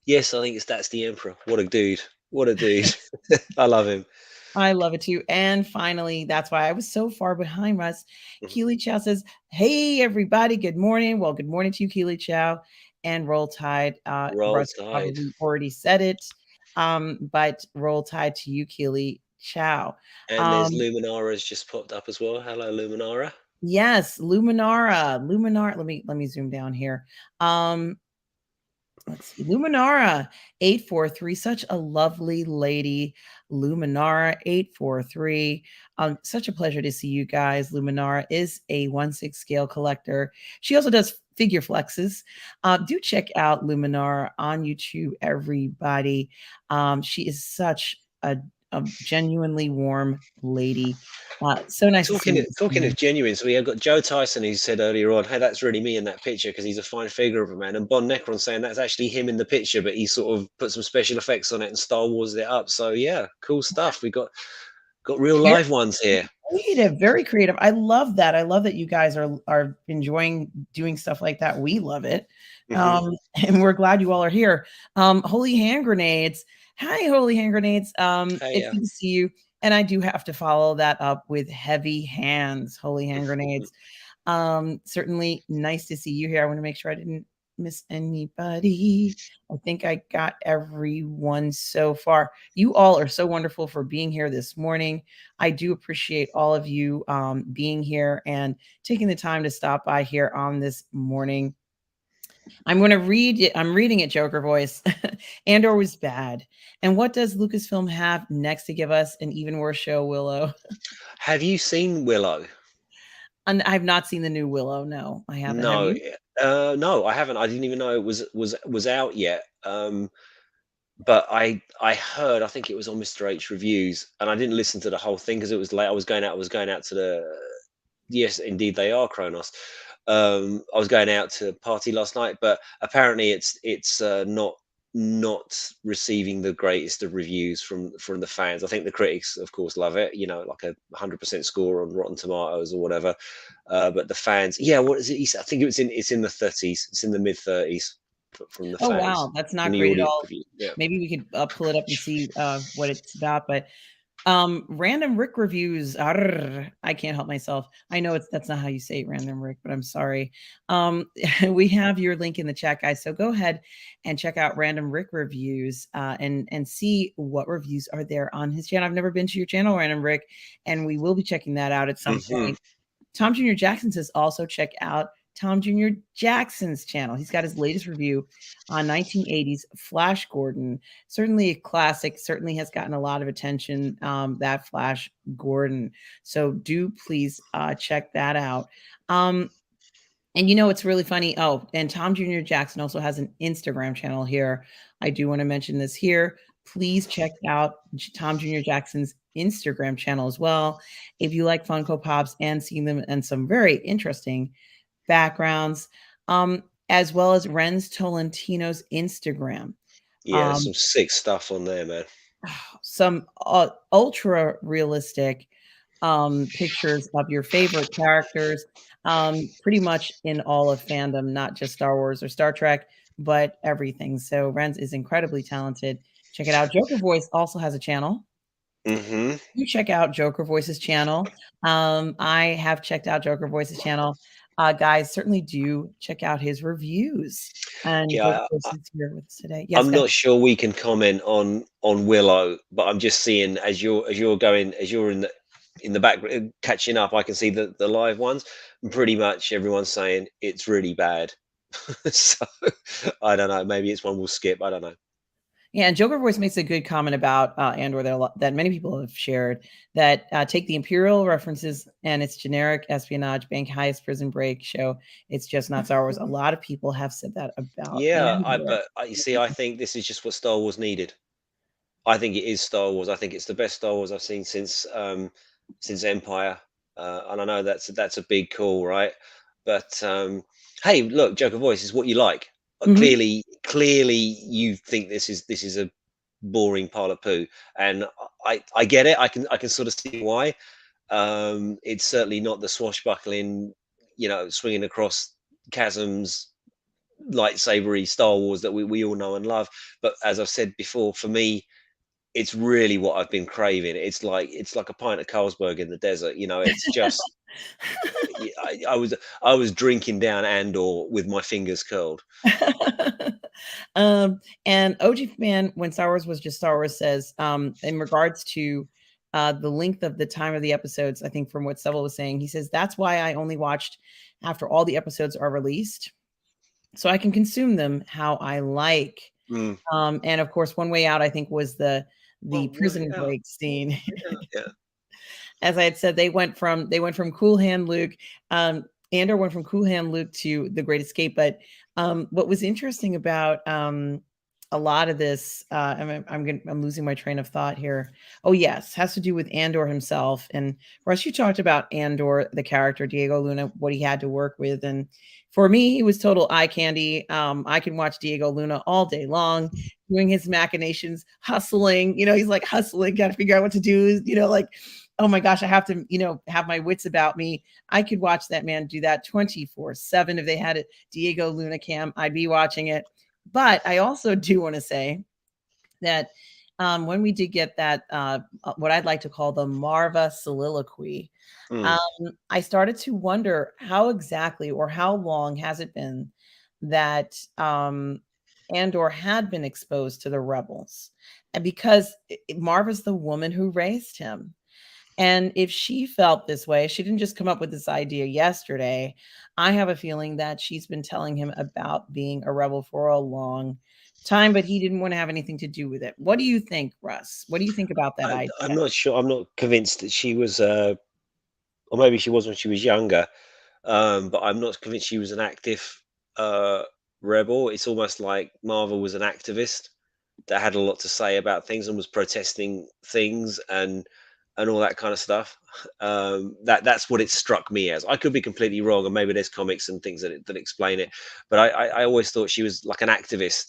Yes, I think that's the Emperor. What a dude. What a dude. I love him. I love it too. And finally, that's why I was so far behind Russ. Mhm. Keely Chow says, "Hey, everybody, good morning." Well, good morning to you, Keely Chow. And Roll Tide. Roll Russ Tide. probably already said it, but Roll Tide to you, Keely Chow. And there's Um, Luminara's just popped up as well. Hello, Luminara. Yes, Luminara. Luminara. Let me zoom down here. Um, let's see. Luminara 843. Such a lovely lady. Luminara 843. Such a pleasure to see you guys. Luminara is a 1/6 scale collector. She also does figure flexes. Do check out Luminara on YouTube, everybody. She is such a genuinely warm lady. So nice to see Talking you of, this talking of morning. genuine, so we have got Joe Tyson who said earlier on, "Hey, that's really me in that picture because he's a fine figure of a man," and Bon Necron saying that's actually him in the picture, but he sort of put some special effects on it and Star Wars it up. So yeah, cool stuff. We got real Very live ones here. creative, very creative. I love that. I love that you guys are enjoying doing stuff like that. We love it. Hmm. And we're glad you all are here. Holy hand grenades. Hi, holy hand grenades. Hey, It's good to see you. And I do have to follow that up with heavy hands, holy hand grenades. Certainly nice to see you here. I want to make sure I didn't miss anybody. I think I got everyone so far. You all are so wonderful for being here this morning. I do appreciate all of you being here and taking the time to stop by here on this morning. I'm going to read it. I'm reading it, Joker voice. Andor was bad. And what does Lucasfilm have next to give us? An even worse show, Willow. have you seen Willow? And I've not seen the new Willow. No, I haven't. Have No, you? no, I haven't. I didn't even know it was out yet. But I heard, I think it was on Mr. H reviews, and I didn't listen to the whole thing because it was late. I was going out. I was going out to the yes, indeed they are Kronos. I was going out to party last night, but apparently it's not receiving the greatest of reviews from the fans. I think the critics, of course, love it. You know, like a 100% score on Rotten Tomatoes or whatever. But the fans, yeah, what is it? I think it's in the 30s. It's in the mid 30s. from the Oh, fans, wow, that's from not the great at audience all. review. Yeah. Maybe we could, pull it up and see, what it's about, but, random Rick reviews, I can't help myself. I know that's not how you say it, random Rick, but I'm sorry. We have your link in the chat, guys, so go ahead and check out random Rick reviews, and see what reviews are there on his channel. I've never been to your channel, random Rick, and we will be checking that out at some Hmm. point. Tom Jr. Jackson says also check out Tom Jr. Jackson's channel. He's got his latest review on 1980s Flash Gordon. Certainly a classic, certainly has gotten a lot of attention, that Flash Gordon. So do please check that out. Um, and it's really funny. Oh, and Tom Jr. Jackson also has an Instagram channel here. I do want to mention this here. Please check out Tom Jr. Jackson's Instagram channel as well. If you like Funko Pops and seeing them in some very interesting backgrounds, as well as Renz Tolentino's Instagram. Yeah, there's Um, some sick stuff on there, man. some ultra realistic pictures of your favorite characters, pretty much in all of fandom, not just Star Wars or Star Trek, but everything. So Renz is incredibly talented. Check it out. Joker Voice also has a channel. Hmm. You check out Joker Voice's channel. I have checked out Joker Voice's channel. Guys, certainly do check out his reviews. And Joker Yeah, Voice is here with us today. Yes, I'm go ahead. not sure we can comment on Willow, but I'm just seeing as you're in the background catching up. I can see the live ones. And pretty much everyone's saying it's really bad. So I don't know. Maybe it's one we'll skip. I don't know. Yeah, and Joker Voice makes a good comment about Andor that many people have shared that take the Imperial references and its generic espionage, bank heist, prison break show. It's just not Star Wars. A lot of people have said that about Yeah, Andor. you see, I think this is just what Star Wars needed. I think it is Star Wars. I think it's the best Star Wars I've seen since Empire. And I know that's a big call, right? But hey, look, Joker Voice is what you like. Mhm. Clearly, you think this is a boring pile of poo, and I get it. I can sort of see why. It's certainly not the swashbuckling, swinging across chasms, lightsabery Star Wars that we all know and love. But as I've said before, for me, it's really what I've been craving. It's like a pint of Carlsberg in the desert. It's just I was drinking down Andor with my fingers curled. And OG fan, when Star Wars was just Star Wars, says in regards to the length of the time of the episodes, I think from what Seville was saying, he says that's why I only watched after all the episodes are released, so I can consume them how I like. Mm. And of course, one way out, I think, was the One way prison out. break scene. Way out. Yeah. As I had said, they went from Cool Hand Luke. Andor went from Cool Hand Luke to The Great Escape. But what was interesting about a lot of this, I'm losing my train of thought here. Oh yes, has to do with Andor himself. And Russ, you talked about Andor, the character Diego Luna, what he had to work with, and for me, he was total eye candy. I can watch Diego Luna all day long, doing his machinations, hustling. He's like hustling, got to figure out what to do. Like, oh my gosh, I have to, have my wits about me. I could watch that man do that 24/7. If they had a Diego Luna cam, I'd be watching it. But I also do want to say that when we did get that, what I'd like to call the Marva soliloquy, Mm. I started to wonder how exactly or how long has it been that Andor had been exposed to the rebels, and because Marva's the woman who raised him. And if she felt this way, she didn't just come up with this idea yesterday. I have a feeling that she's been telling him about being a rebel for a long time, but he didn't want to have anything to do with it. What do you think, Russ? What do you think about that I'm idea? not sure. I'm not convinced that she was, or maybe she was when she was younger. But I'm not convinced she was an active uh, rebel. It's almost like Marvel was an activist that had a lot to say about things and was protesting things and all that kind of stuff. That's what it struck me as. I could be completely wrong, and maybe there's comics and things that explain it. But I always thought she was like an activist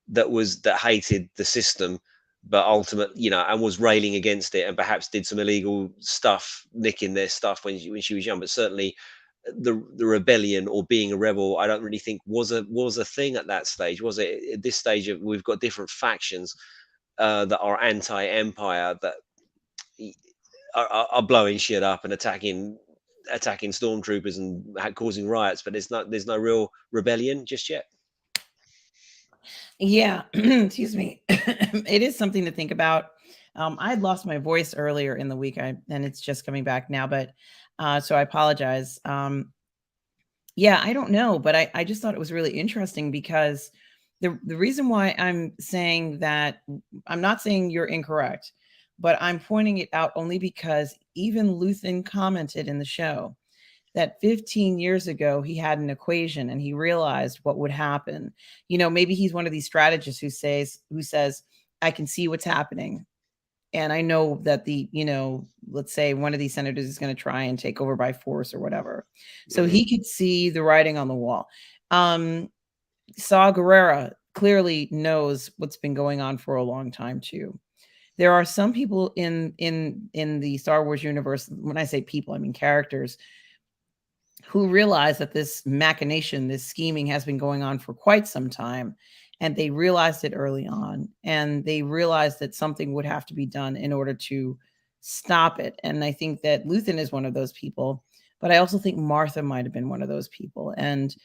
that hated the system, but ultimately, and was railing against it, and perhaps did some illegal stuff, nicking their stuff when she was young. But certainly, the rebellion or being a rebel, I don't really think was a thing at that stage, was it? At this stage, we've got different factions that are anti-empire that y- are blowing shit up and attacking stormtroopers and causing riots, but there's no real rebellion just yet. Yeah, excuse me. It is something to think about. I had lost my voice earlier in the week, and it's just coming back now, but so I apologize. Yeah, I don't know, but I just thought it was really interesting because the reason why I'm saying that I'm not saying you're incorrect, but I'm pointing it out only because even Luthen commented in the show that 15 years ago he had an equation and he realized what would happen. Maybe he's one of these strategists who says, I can see what's happening. And I know that let's say one of these senators is going to try and take over by force or whatever. So Hmm. he could see the writing on the wall. Um, Saw Gerrera clearly knows what's been going on for a long time too. There are some people in the Star Wars universe. When I say people, I mean characters who realize that this machination, this scheming has been going on for quite some time. And they realized it early on. And they realized that something would have to be done in order to stop it. And I think that Luthen is one of those people. But I also think Martha might have been one of those people. And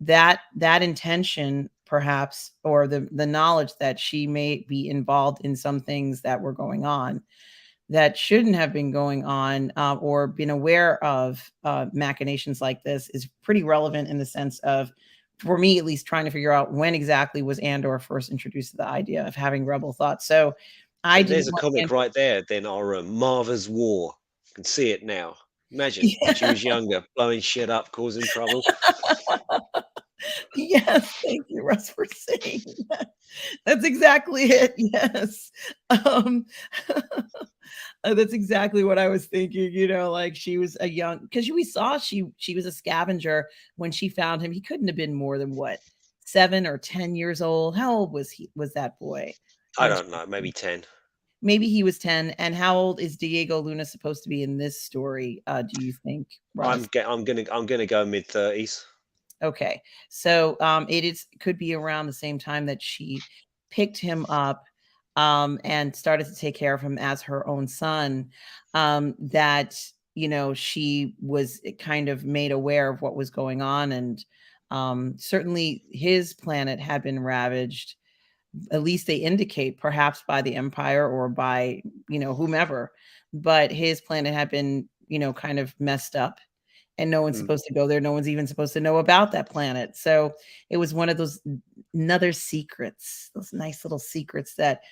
that intention, perhaps, or the knowledge that she may be involved in some things that were going on that shouldn't have been going on, or been aware of machinations like this is pretty relevant in the sense of, for me at least, trying to figure out when exactly was Andor first introduced to the idea of having rebel thoughts. So I didn't There's a want comic Andor. right there. Then our Marva's War. You can see it now. Imagine when she Yeah. was younger, blowing shit up, causing trouble. Yes, thank you, Russ, for saying that. That's exactly it. Yes. Um, that's exactly what I was thinking. Like she was a young, because we saw she was a scavenger when she found him. He couldn't have been more than what, 7 or 10 years old. How old was that boy I when she, don't know, maybe 10. maybe he was 10? And how old is Diego Luna supposed to be in this story? Do you think, Russ? I'm gonna go mid-30s. Okay. So, could be around the same time that she picked him up, and started to take care of him as her own son, that, she was kind of made aware of what was going on. And, certainly his planet had been ravaged. At least they indicate, perhaps by the Empire or by, whomever, but his planet had been, kind of messed up, and no one's Mm. supposed to go there. No one's even supposed to know about that planet. So it was one of those another secrets, those nice little secrets that,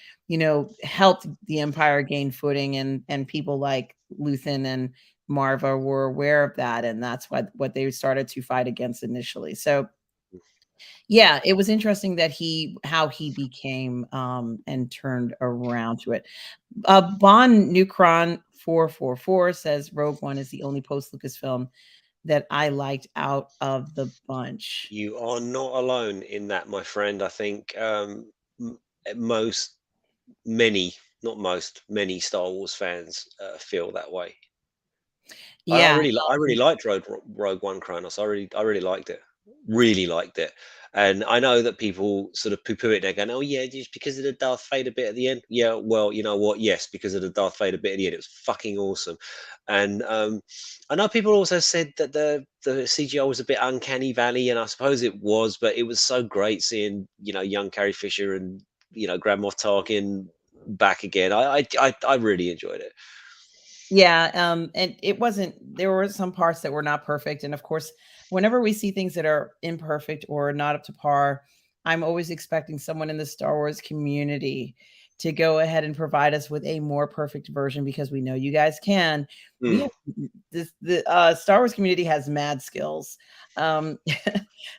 helped the Empire gain footing, and people like Luthen and Marva were aware of that. And that's what they started to fight against initially. So yeah, it was interesting that how he became, and turned around to it. Bon Nucron 444 says Rogue One is the only post Lucasfilm that I liked out of the bunch. You are not alone in that, my friend. I think most, many, not most, many Star Wars fans feel that way. And Yeah, I really liked Rogue One Kronos. I really liked it. Really liked it. And I know that people sort of poo-poo it. They're going, "Oh yeah, just because of the Darth Vader bit at the end." Yeah, well, you know what? Yes, because of the Darth Vader bit at the end, it was fucking awesome. And I know people also said that the CGI was a bit uncanny valley, and I suppose it was, but it was so great seeing young Carrie Fisher and Grand Moff Tarkin back again. I really enjoyed it. yeah, and it wasn't there were some parts that were not perfect, and of course, whenever we see things that are imperfect or not up to par, I'm always expecting someone in the Star Wars community to go ahead and provide us with a more perfect version, because we know you guys can. We Mm. have the Star Wars community has mad skills. Um,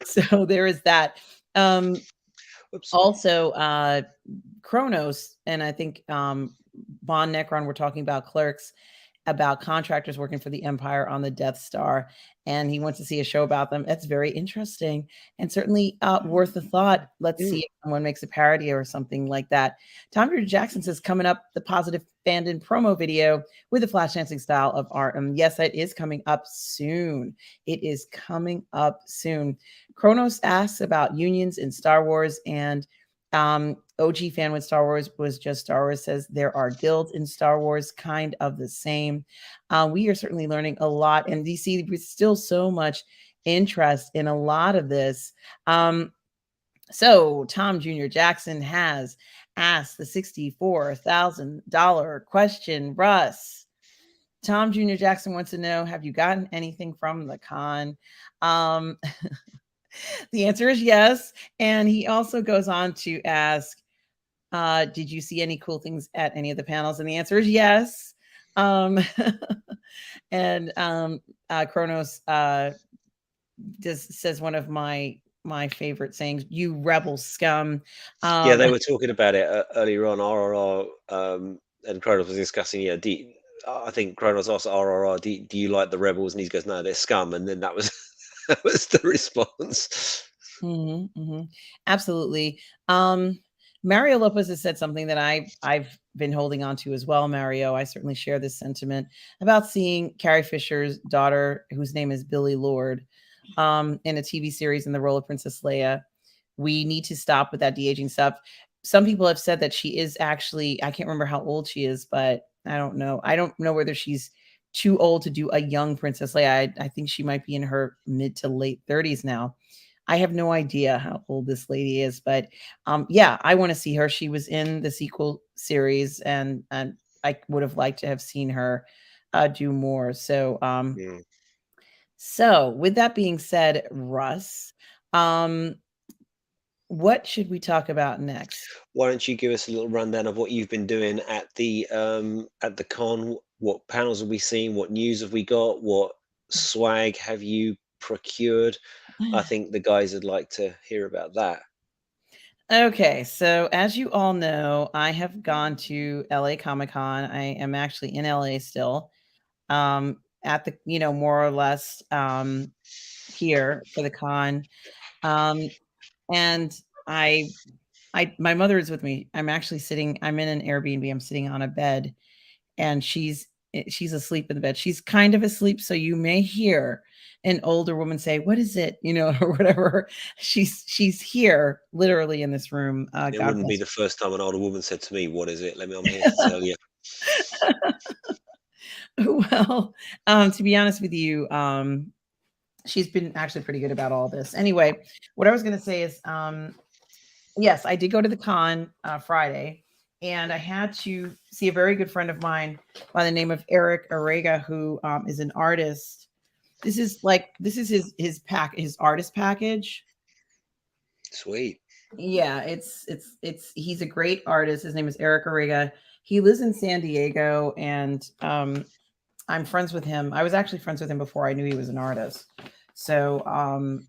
so there is that. Um, Oops. Also, Kronos, and I think, Bon Necron, we're talking about Clerks. about contractors working for the Empire on the Death Star, and he wants to see a show about them. That's very interesting and certainly worth a thought. Let's see Mm. if someone makes a parody or something like that. Tom Peter Jackson says, coming up, the positive Fandom promo video with the flash dancing style of Artem. Yes, that is coming up soon. It is coming up soon. Kronos asks about unions in Star Wars, and OG fan with Star Wars was just Star Wars says there are guilds in Star Wars, kind of the same. We are certainly learning a lot in DC. There's still so much interest in a lot of this. So Tom Jr. Jackson has asked the $64,000 question. Russ, Tom Jr. Jackson wants to know, have you gotten anything from the con? Um, the answer is yes. And he also goes on to ask, did you see any cool things at any of the panels? And the answer is yes. Um, and Kronos just says one of my favorite sayings, "You rebel scum." Yeah, Um, they were talking about it earlier on. RRR and Kronos was discussing. Yeah, I think Kronos asked RRR, "Do you like the rebels?" And he goes, "No, they're scum." And then that was that was the response. mhm, mhm. Absolutely. Um, Mario Lopez has said something that I've been holding on to as well, Mario. I certainly share this sentiment about seeing Carrie Fisher's daughter, whose name is Billy Lord, in a TV series in the role of Princess Leia. We need to stop with that de-aging stuff. Some people have said that she is actually, I can't remember how old she is, but I don't know. I don't know whether she's too old to do a young Princess Leia. I think she might be in her mid to late 30s now. I have no idea how old this lady is, but yeah, I want to see her. She was in the sequel series, and I would have liked to have seen her do more. Mm. So with that being said, Russ, um, what should we talk about next? Why don't you give us a little rundown of what you've been doing at the con? What panels have we seen? What news have we got? What swag have you procured? I think the guys would like to hear about that. Okay, so as you all know, I have gone to LA Comic Con. I am actually in LA still, at the, more or less here for the con. Um, and my mother is with me. I'm in an Airbnb. I'm sitting on a bed, and she's asleep in the bed. She's kind of asleep, so you may hear an older woman say, "What is it?" Or whatever. She's here literally in this room. It God wouldn't be bless the first time an older woman said to me, "What is it?" I'm here to tell you. her. Well, to be honest with you, she's been actually pretty good about all this. Anyway, what I was going to say is, yes, I did go to the con Friday, and I had to see a very good friend of mine by the name of Eric Arega, who is an artist. This is his artist package. Sweet. Yeah, it's he's a great artist. His name is Eric Arega. He lives in San Diego, and I'm friends with him. I was actually friends with him before I knew he was an artist. So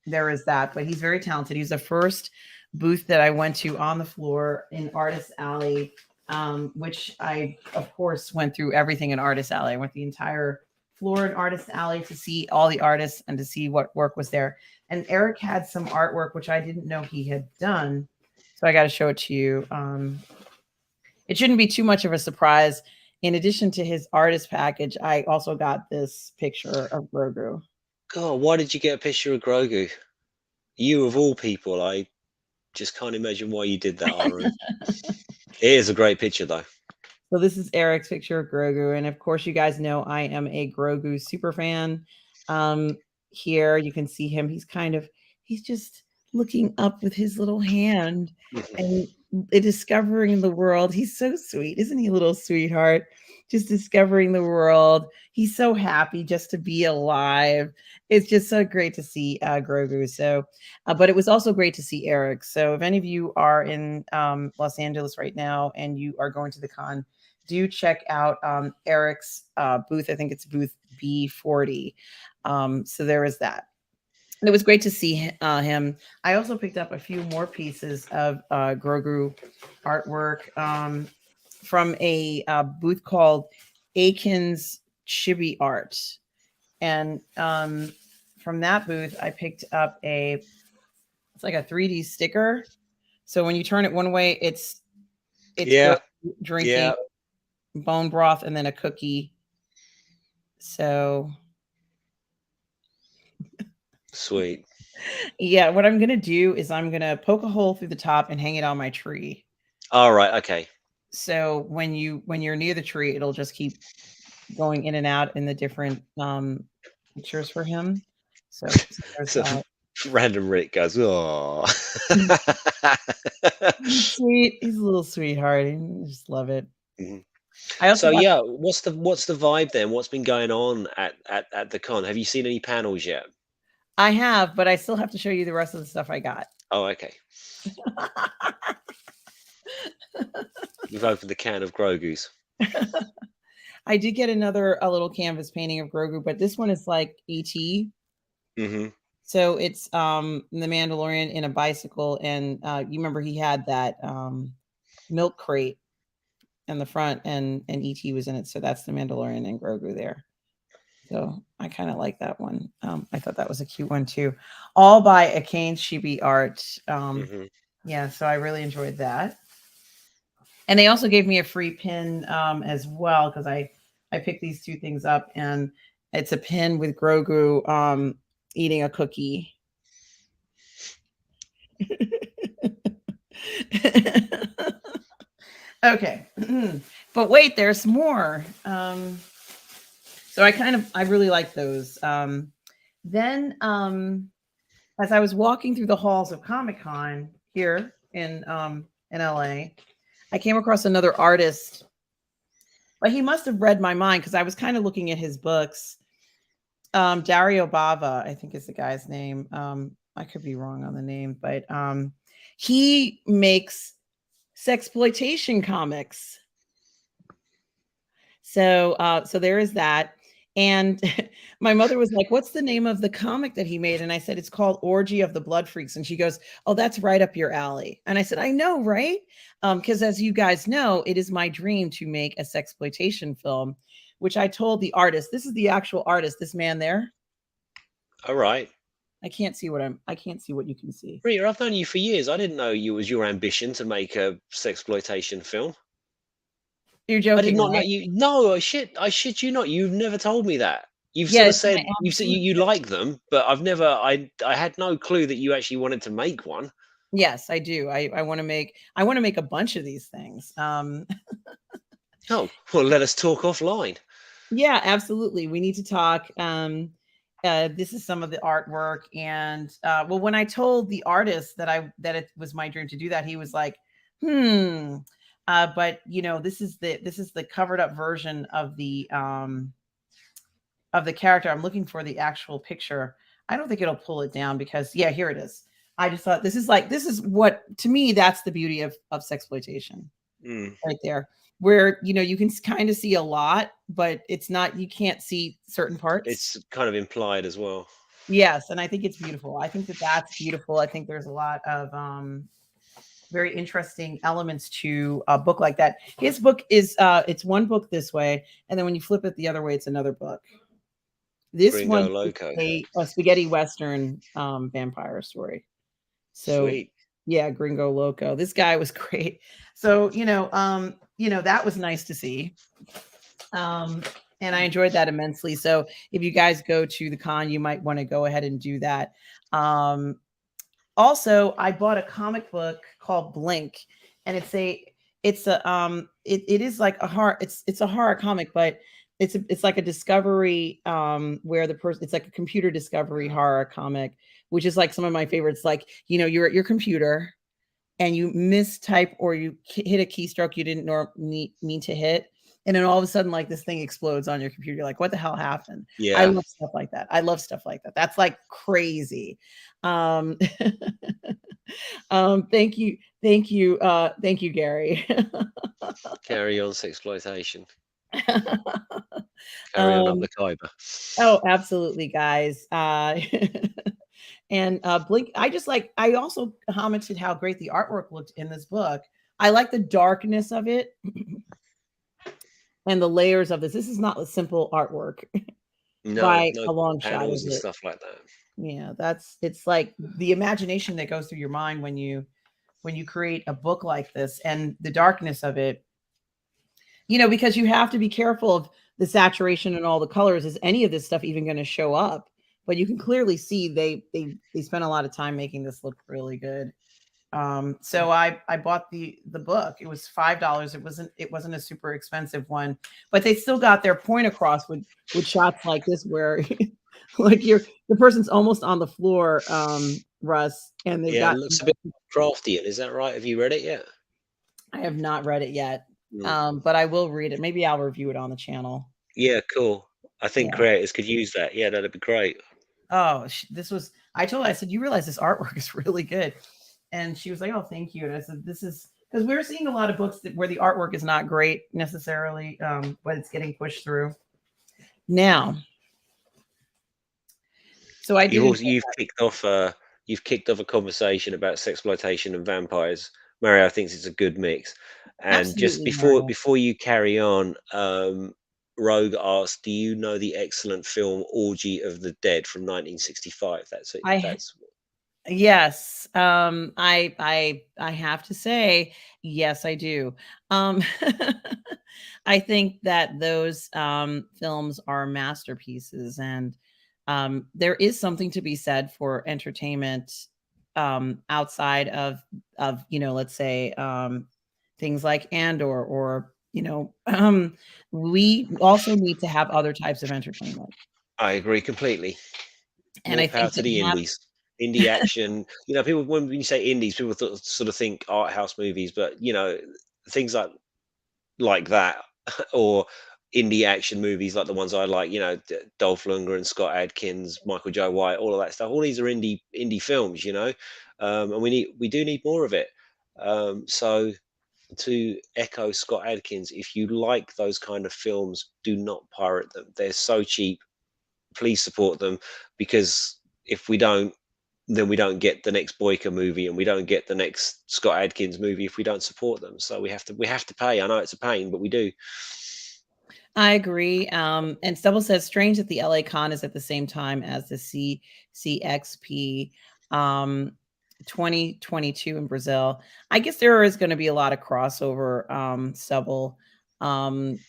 there is that. But he's very talented. He's the first booth that I went to on the floor in Artist Alley, which I, of course, went through everything in Artist Alley. I went the entire floor in Artist Alley to see all the artists and to see what work was there. And Eric had some artwork which I didn't know he had done. So I got to show it to you. It shouldn't be too much of a surprise. In addition to his artist package, I also got this picture of Grogu. God, why did you get a picture of Grogu? You of all people, I just can't imagine why you did that, Aaron. It is a great picture, though. So this is Eric's picture of Grogu, and of course, you guys know I am a Grogu super fan. Um, Here you can see him. He's just looking up with his little hand and discovering the world. He's so sweet, isn't he, a little sweetheart? Just discovering the world. He's so happy just to be alive. It's just so great to see Grogu. So, but it was also great to see Eric. So, if any of you are in Los Angeles right now and you are going to the con, do check out Eric's booth. I think it's booth B40. So there is that. And it was great to see him. I also picked up a few more pieces of Grogu artwork from a booth called Aiken's chibi art. And from that booth, I picked up it's like a 3D sticker. So when you turn it one way, it's Yeah, drinking yeah, bone broth and then a cookie. So sweet. yeah, what I'm gonna do is I'm gonna poke a hole through the top and hang it on my tree. All right, okay. So when you're near the tree, it'll just keep going in and out in the different pictures for him. So there's So that. random Rick goes, oh. He's sweet. He's a little sweetheart. I just love it. Mhm. I also So got yeah, what's the vibe then? What's been going on at the con? Have you seen any panels yet? I have, but I still have to show you the rest of the stuff I got. Oh, okay. You've opened a can of Grogu's. I did get a little canvas painting of Grogu, but this one is like ET. Hmm. So it's the Mandalorian in a bicycle, and you remember he had that milk crate in the front, and ET was in it. So that's the Mandalorian and Grogu there. So I kind of like that one. I thought that was a cute one too. All by a Kane Chibi Art. Hmm. Yeah, so I really enjoyed that. And they also gave me a free pin as well because I picked these two things up, and it's a pin with Grogu eating a cookie. Okay, but wait, there's more. So I really like those. Then as I was walking through the halls of Comic Con here in LA, I came across another artist, but he must have read my mind because I was kind of looking at his books. Dario Bava, I think is the guy's name. I could be wrong on the name, but he makes sexploitation comics. So there is that. And my mother was like, "What's the name of the comic that he made?" And I said, "It's called Orgy of the Blood Freaks." And she goes, "Oh, that's right up your alley." And I said, "I know, right?" Because as you guys know, it is my dream to make a sexploitation film, which I told the artist. This is the actual artist, this man there. All right. I can't see what you can see. Rita, I've known you for years. I didn't know you was your ambition to make a sexploitation film. You're I did joking, not know right? you. No, I shit you not. You've never told me that. You've Yeah, sort of it's my said you've said absolute you like them, but I've never. I had no clue that you actually wanted to make one. yes, I do. I want to make a bunch of these things. Oh, well, let us talk offline. Yeah, absolutely. We need to talk. This is some of the artwork, and well, when I told the artist that it was my dream to do that, he was like, "Hmm." But this is the covered up version of the character. I'm looking for the actual picture. I don't think it'll pull it down because yeah, here it is. I just thought this is what to me that's the beauty of sexploitation Mm, right there, where you can kind of see a lot, but it's not you can't see certain parts. it's kind of implied as well. Yes, and I think it's beautiful. I think that that's beautiful. I think there's a lot of very interesting elements to a book like that. His book is it's one book this way, and then when you flip it the other way, it's another book. This one Gringo is Loco. a spaghetti western vampire story. So Sweet. yeah, Gringo Loco. This guy was great. So that was nice to see. Um, and I enjoyed that immensely. So if you guys go to the con, you might want to go ahead and do that. Um, Also, I bought a comic book called Blink, and it is like a horror. It's a horror comic, but it's like a discovery where the person it's like a computer discovery horror comic, which is like some of my favorites. Like you're at your computer and you mistype or you hit a keystroke you didn't mean to hit, and then all of a sudden like this thing explodes on your computer. You're like, what the hell happened? I Yeah. love stuff like that. I love stuff like that. That's like crazy. um thank you, Gary. Carry on sexploitation. Carry on up um the Khyber. oh, absolutely, guys. And Blink, I also commented how great the artwork looked in this book. I like the darkness of it. and the layers of this. This is not a simple artwork No, by no a long shot, panels is and it? stuff like that. Yeah, that's it's like the imagination that goes through your mind when you create a book like this and the darkness of it, because you have to be careful of the saturation and all the colors. Is any of this stuff even going to show up? But you can clearly see they spent a lot of time making this look really good. So I bought the book. It was $5. It wasn't a super expensive one, but they still got their point across with shots like this where like the person's almost on the floor, Russ, and they've Yeah, it got. looks a bit crafty. Is that right? Have you read it yet? I have not read it yet, Mm. but I will read it. Maybe I'll review it on the channel. Yeah, cool. I think Yeah. creators could use that. Yeah, that'd be great. Oh, this was. I told her, I said, you realize this artwork is really good, and she was like, oh, thank you. And I said, this is because we're seeing a lot of books where the artwork is not great necessarily, but it's getting pushed through now. So I did enjoy You've kicked off a conversation about sexploitation and vampires. Mario thinks it's a good mix. And just absolutely, before Mario. before you carry on, Rogue asked, "Do you know the excellent film Orgy of the Dead from 1965?" That's it. I That's Yes, I have to say, yes, I do. Um, I think that those films are masterpieces, and there is something to be said for entertainment outside of let's say things like Andor or we also need to have other types of entertainment, I agree completely. and More I power think to that the indies. Indie action. People when you say indies, people sort of think art house movies, but things like that, or indie action movies like the ones I like, Dolph Lundgren, Scott Adkins, Michael Joe White, all of that stuff. All these are indie films, and we do need more of it. So to echo Scott Adkins, if you like those kind of films, do not pirate them. They're so cheap. Please support them, because if we don't, then we don't get the next Boyka movie, and we don't get the next Scott Adkins movie if we don't support them. So we have to pay. I know it's a pain, but we do. I agree. And Stubble says, strange that the LA Con is at the same time as the CXP um, 2022 in Brazil. I guess there is going to be a lot of crossover, Stubble. And,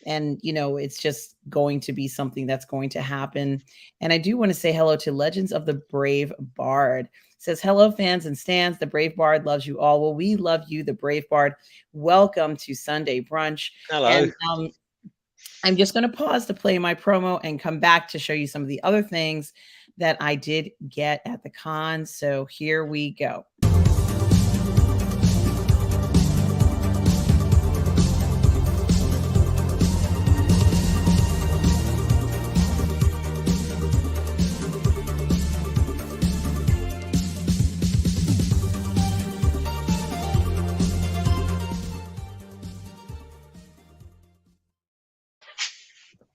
it's just going to be something that's going to happen. And I do want to say hello to Legends of the Brave Bard. Says, hello, fans and stands. The Brave Bard loves you all. Well, we love you, the Brave Bard. Welcome to Sunday Brunch. Hello. And I'm just going to pause to play my promo and come back to show you some of the other things that I did get at the con. So here we go.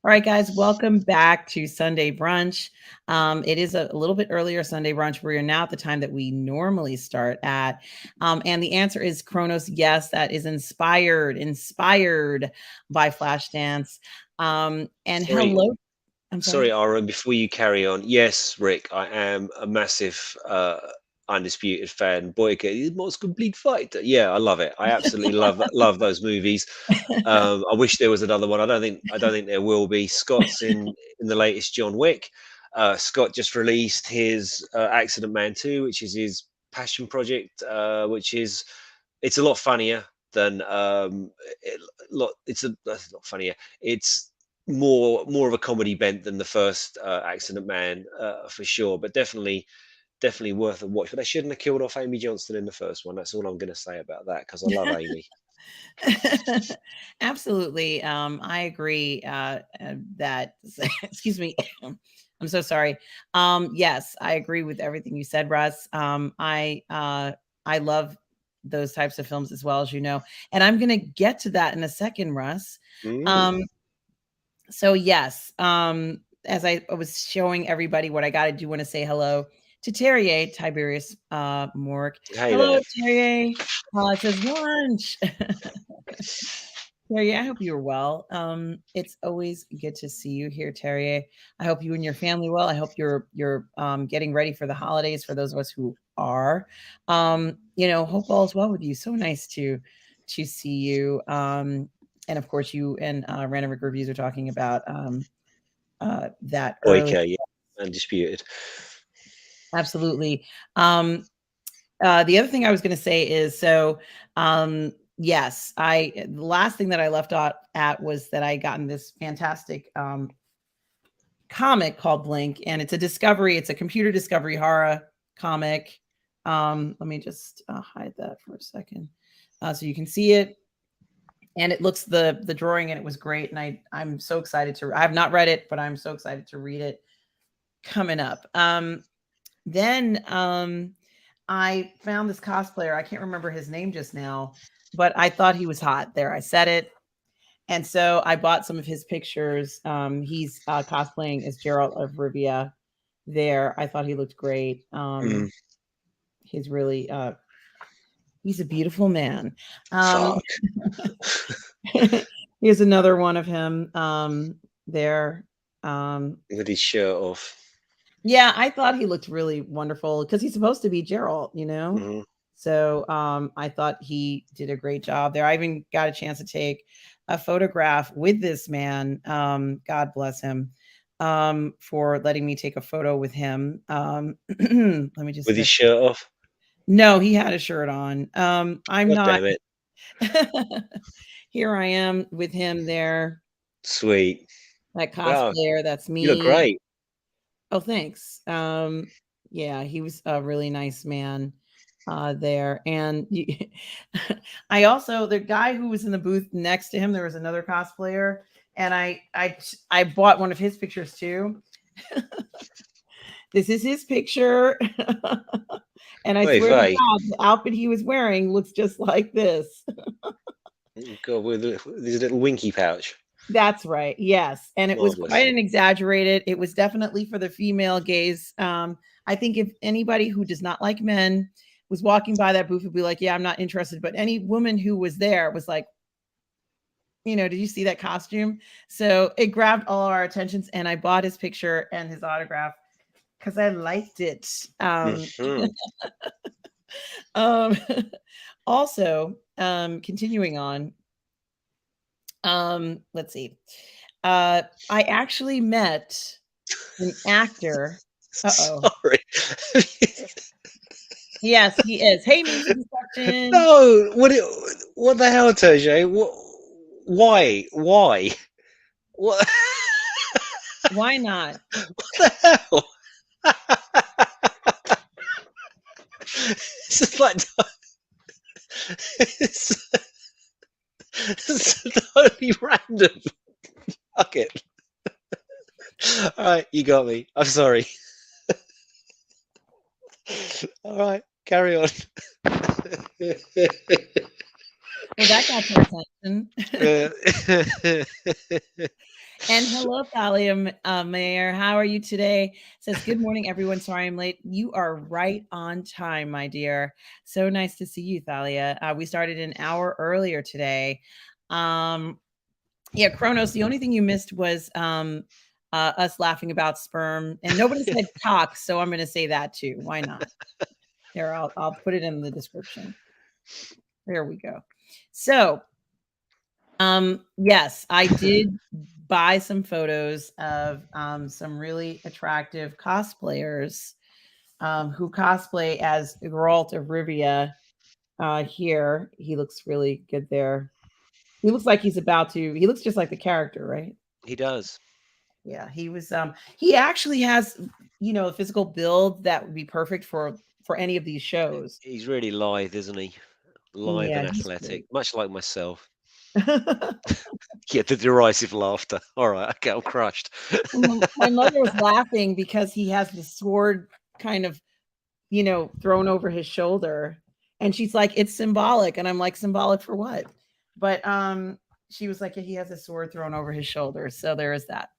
All right, guys, welcome back to Sunday Brunch. It is a little bit earlier Sunday Brunch. We are now at the time that we normally start at. And the answer is Kronos. Yes, that is inspired by Flashdance. And Sorry, hello. I'm sorry, sorry. Aaron. Before you carry on, yes, Rick, I am a massive undisputed fan. Boyka is the most complete fighter. Yeah, I love it. I absolutely love those movies. I wish there was another one. I don't think there will be. Scott's in the latest John Wick. Scott just released his Accident Man 2, which is his passion project, which is it's a lot funnier than it's not funnier. It's more of a comedy bent than the first Accident Man, for sure. But definitely worth a watch. But they shouldn't have killed off Amy Johnston in the first one. That's all I'm going to say about that, because I love Amy. Absolutely. I agree that, excuse me. I'm so sorry. Yes, I agree with everything you said, Russ. I love those types of films as well, as you know, and I'm going to get to that in a second, Russ. Mm. Um, so yes, as I was showing everybody what I got, I do want to say hello to Terrier Tiberius Mork. Hey there. Hello, Terrier. It says lunch. Terry, I hope you're well. It's always good to see you here, Terry. I hope you and your family well. I hope you're getting ready for the holidays for those of us who are. Hope all is well with you. So nice to see you. And of course, you and Random Rick Reviews are talking about that early. Okay, yeah, undisputed. Absolutely. The other thing I was going to say is yes, the last thing that I left out at was that I gotten this fantastic comic called Blink, and it's a discovery. It's a computer discovery horror comic. Let me just hide that for a second so you can see it. And it looks the drawing, and it was great. And I'm so excited to. I have not read it, but I'm so excited to read it coming up. Then I found this cosplayer. I can't remember his name just now, but I thought he was hot. There, I said it. And so I bought some of his pictures. He's cosplaying as Geralt of Rivia. There, I thought he looked great. Mm, He's really he's a beautiful man. fuck. Here's another one of him there. With his shirt off. Yeah, I thought he looked really wonderful because he's supposed to be Geralt, you know? Hmm. So I thought he did a great job there. I even got a chance to take a photograph with this man. God bless him for letting me take a photo with him. Let me just With his fix. shirt off. No, he had a shirt on. I'm God not. damn it. Here I am with him there. Sweet. That Wow, cosplayer, that's you look me. great. Oh, thanks. Yeah, he was a really nice man there. And I also the guy who was in the booth next to him, there was another cosplayer, and I bought one of his pictures too. This is his picture. And I Wait, swear to Vay. God, the outfit he was wearing looks just like this. God, with his little winky pouch. That's right. Yes. And it was Marvelous. quite an exaggerated. It was definitely for the female gaze. I think if anybody who does not like men was walking by that booth would be like, yeah, I'm not interested. But any woman who was there was like, did you see that costume? So it grabbed all our attentions, and I bought his picture and his autograph because I liked it. Hmm. Um, also, continuing on, let's see. I actually met an actor. Uh-oh. Sorry. Yes, he is. Hey, memes of destruction. No, what the hell, Terje? Why? Why? What, Why not? what the hell? This is like it's, it's totally random. Fuck it. All right, you got me. I'm sorry. All right, carry on. Well, that got your attention. And hello, Thalia Mayor. How are you today? Says, good morning, everyone. Sorry I'm late. You are right on time, my dear. So nice to see you, Thalia. We started an hour earlier today. Yeah, Kronos, the only thing you missed was us laughing about sperm. And nobody said cock, so I'm going to say that too. Why not? Here, I'll put it in the description. There we go. So, yes, I did buy some photos of some really attractive cosplayers who cosplay as Geralt of Rivia. Here, he looks really good there. He looks like he's about to. He looks just like the character, right? He does. Yeah, he was. He actually has, a physical build that would be perfect for any of these shows. He's really lithe, isn't he? Lithe Yeah, and he's athletic, great. much like myself. Yeah, the derisive laughter. All right, okay, I'm crushed. My mother was laughing because he has the sword kind of, thrown over his shoulder. And she's like, it's symbolic. And I'm like, symbolic for what? But she was like, yeah, he has a sword thrown over his shoulder. So there is that.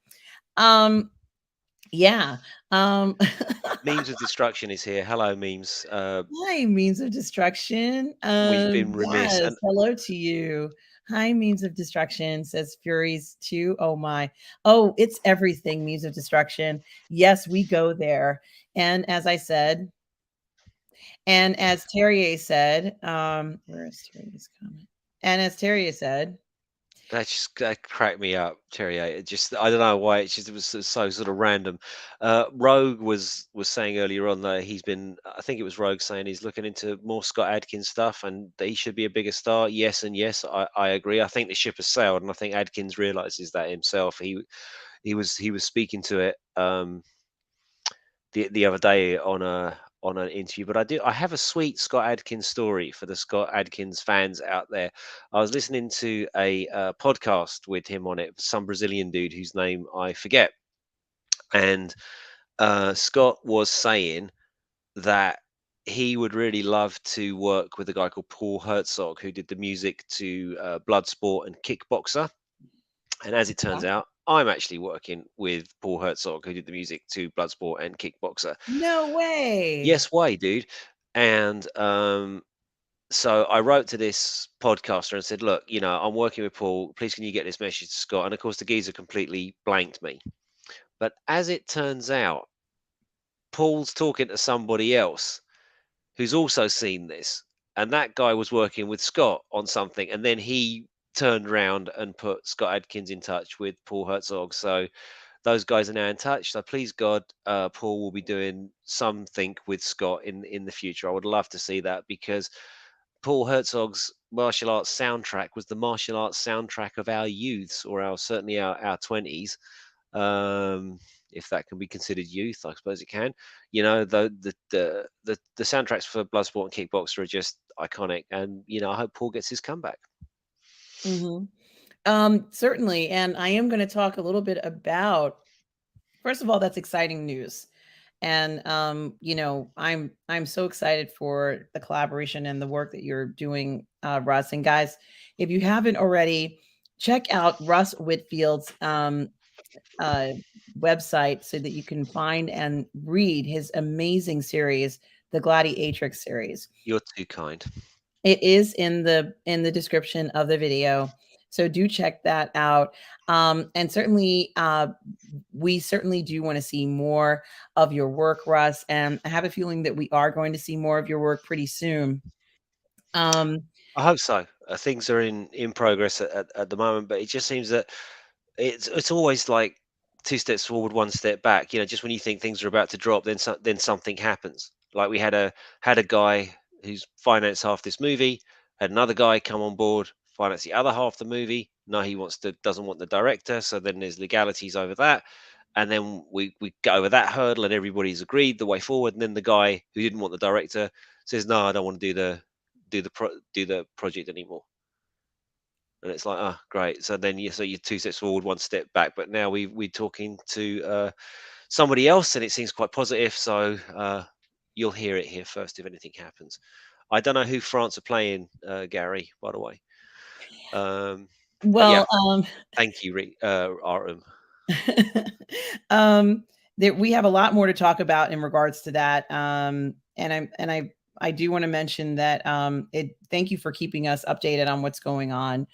Yeah. Memes of destruction is here. Hello, memes. Hi, means of destruction. We've been remiss, Yes, and hello to you. Hi, memes of destruction, says Furies 2. Oh my. Oh, it's everything, memes of destruction. Yes, we go there. And as I said, and as Terrier said, where is Terrier's comment? And as Terrier said, That cracked me up, Cherry. It just I don't know why it was so sort of random. Rogue was saying earlier on that he's been I think it was Rogue saying he's looking into more Scott Adkins stuff and that he should be a bigger star. Yes and yes, I agree. I think the ship has sailed, and I think Adkins realizes that himself. He was speaking to it the other day on an interview. But I have a sweet Scott Adkins story for the Scott Adkins fans out there. I was listening to a podcast with him on it, some Brazilian dude whose name I forget, and Scott was saying that he would really love to work with a guy called Paul Herzog, who did the music to Bloodsport and Kickboxer. And as it turns out, I'm actually working with Paul Herzog, who did the music to Bloodsport and Kickboxer. no way. Yes way, dude. And so I wrote to this podcaster and said, look, I'm working with Paul. Please, can you get this message to Scott? And of course, the geezer completely blanked me. But as it turns out, Paul's talking to somebody else who's also seen this. And that guy was working with Scott on something. And then he turned around and put Scott Adkins in touch with Paul Herzog. So those guys are now in touch. So please God, Paul will be doing something with Scott in the future. I would love to see that because Paul Herzog's martial arts soundtrack was the martial arts soundtrack of our youths, or our certainly our 20s. If that can be considered youth, I suppose it can. The soundtracks for Bloodsport and Kickboxer are just iconic, and I hope Paul gets his comeback. Hmm. Certainly. And I am going to talk a little bit about, first of all, that's exciting news. And I'm so excited for the collaboration and the work that you're doing, Russ. And guys, if you haven't already, check out Russ Whitfield's uh, website so that you can find and read his amazing series, the Gladiatrix series. You're too kind. It is in the description of the video. So do check that out. And certainly, we certainly do want to see more of your work, Russ. And I have a feeling that we are going to see more of your work pretty soon. Um, I hope so. Things are in progress at the moment, but it just seems that it's always like two steps forward, one step back. Just when you think things are about to drop, then something happens. Like we had a guy who's financed half this movie, had another guy come on board, finance the other half the movie. No, he doesn't want the director, so then there's legalities over that. And then we go over that hurdle and everybody's agreed the way forward. And then the guy who didn't want the director says, no, I don't want to do the project anymore. And it's like, oh, great. So then you're two steps forward, one step back. But now we're talking to somebody else, and it seems quite positive. So you'll hear it here first if anything happens. I don't know who France are playing, Gary, by the way. But yeah, well, thank you, Artem. um, we have a lot more to talk about in regards to that. I do want to mention that thank you for keeping us updated on what's going on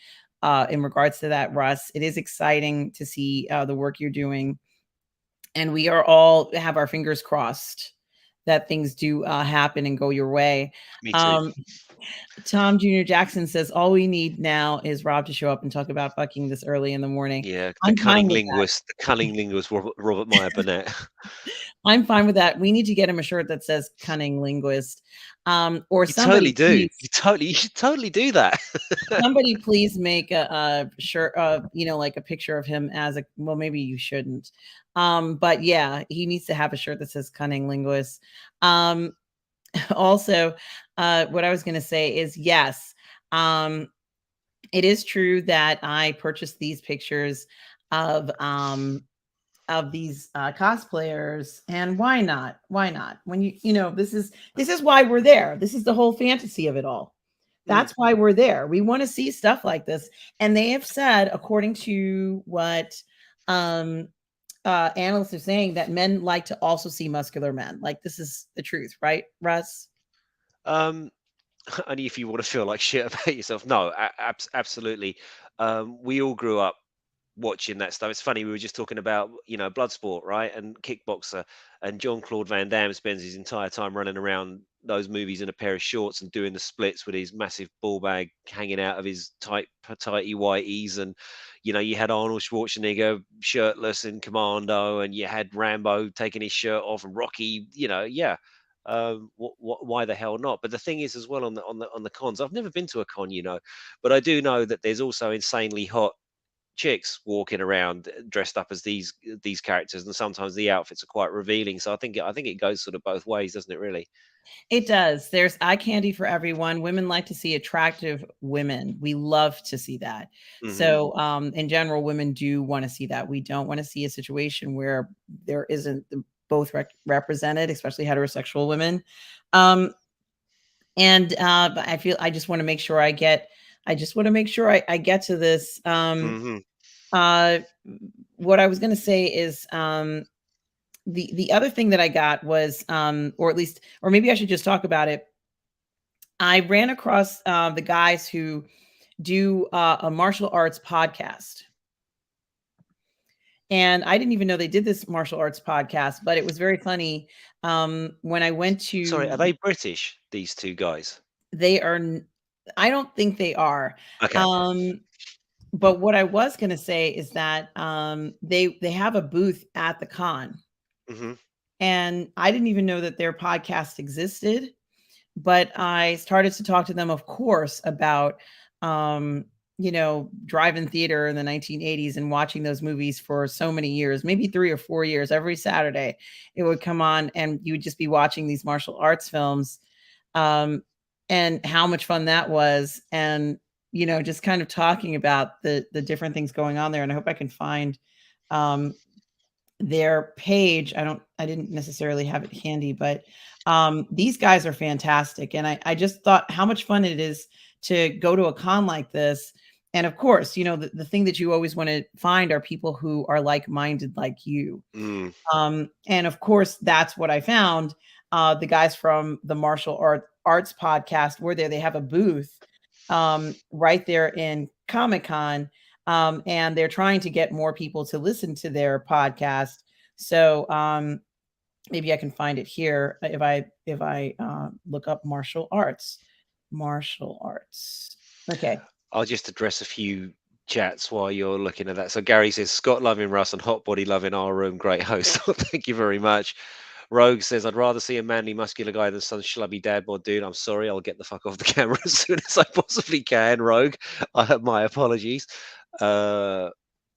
in regards to that, Russ. It is exciting to see the work you're doing, and we are all have our fingers crossed that things do happen and go your way. Me too. Um, Tom Jr. Jackson says all we need now is Rob to show up and talk about fucking this early in the morning. Yeah, I'm fine with that. the cunning linguist, Robert Meyer Burnett. I'm fine with that. We need to get him a shirt that says "cunning linguist," or You totally somebody do. please, You should totally do that. somebody please make a shirt, like a picture of him as a. Well, maybe you shouldn't, but yeah, he needs to have a shirt that says "cunning linguist." Um, also, what I was going to say is yes, it is true that I purchased these pictures of these cosplayers, and why not, when this is why we're there. This is the whole fantasy of it all. Mm. That's why we're there. We want to see stuff like this. And they have said, according to what um analysts are saying, that men like to also see muscular men. Like, this is the truth, right, Russ? Um, only if you want to feel like shit about yourself. No, absolutely. We all grew up watching that stuff. It's funny, we were just talking about, Bloodsport, right? And Kickboxer, and Jean-Claude Van Damme spends his entire time running around those movies in a pair of shorts and doing the splits with his massive ball bag hanging out of his tighty whiteys. And you had Arnold Schwarzenegger shirtless in Commando, and you had Rambo taking his shirt off, and Rocky. Yeah. Why the hell not? But the thing is, as well, on the cons, I've never been to a con, but I do know that there's also insanely hot chicks walking around dressed up as these characters, and sometimes the outfits are quite revealing. So I think it goes sort of both ways, doesn't it? Really. It does. There's eye candy for everyone. Women like to see attractive women. We love to see that. Hmm. So, in general, women do want to see that. We don't want to see a situation where there isn't both represented, especially heterosexual women. Um, but I feel I just want to make sure I just want to make sure I get to this. Hmm. Uh, what I was going to say is, the other thing that I got was, or at least, or maybe I should just talk about it. I ran across the guys who do a martial arts podcast. And I didn't even know they did this martial arts podcast, but it was very funny. When I went Sorry, are to, they British? These two guys? they are, I don't think they are. Okay. Um, but what I was going to say is that they have a booth at the con, Hmm. and I didn't even know that their podcast existed. But I started to talk to them, of course, about, um, drive-in theater in the 1980s and watching those movies for so many years, maybe 3 or 4 years. Every Saturday, it would come on, and you would just be watching these martial arts films, um, and how much fun that was, and, just kind of talking about the different things going on there. And I hope I can find, um, their page. I didn't necessarily have it handy, but these guys are fantastic. And I just thought how much fun it is to go to a con like this. And of course, the thing that you always want to find are people who are like-minded like you. Mm. And of course, that's what I found. The guys from the Arts podcast were there. They have a booth right there in Comic Con, and they're trying to get more people to listen to their podcast. So maybe I can find it here if I look up martial arts. Okay. I'll just address a few chats while you're looking at that. So Gary says, Scott loving Russ and hot body loving our room. Great host. Thank you very much. Rogue says, I'd rather see a manly, muscular guy than some schlubby dad bod dude. I'm sorry, I'll get the fuck off the camera as soon as I possibly can, Rogue. I have my apologies. Uh,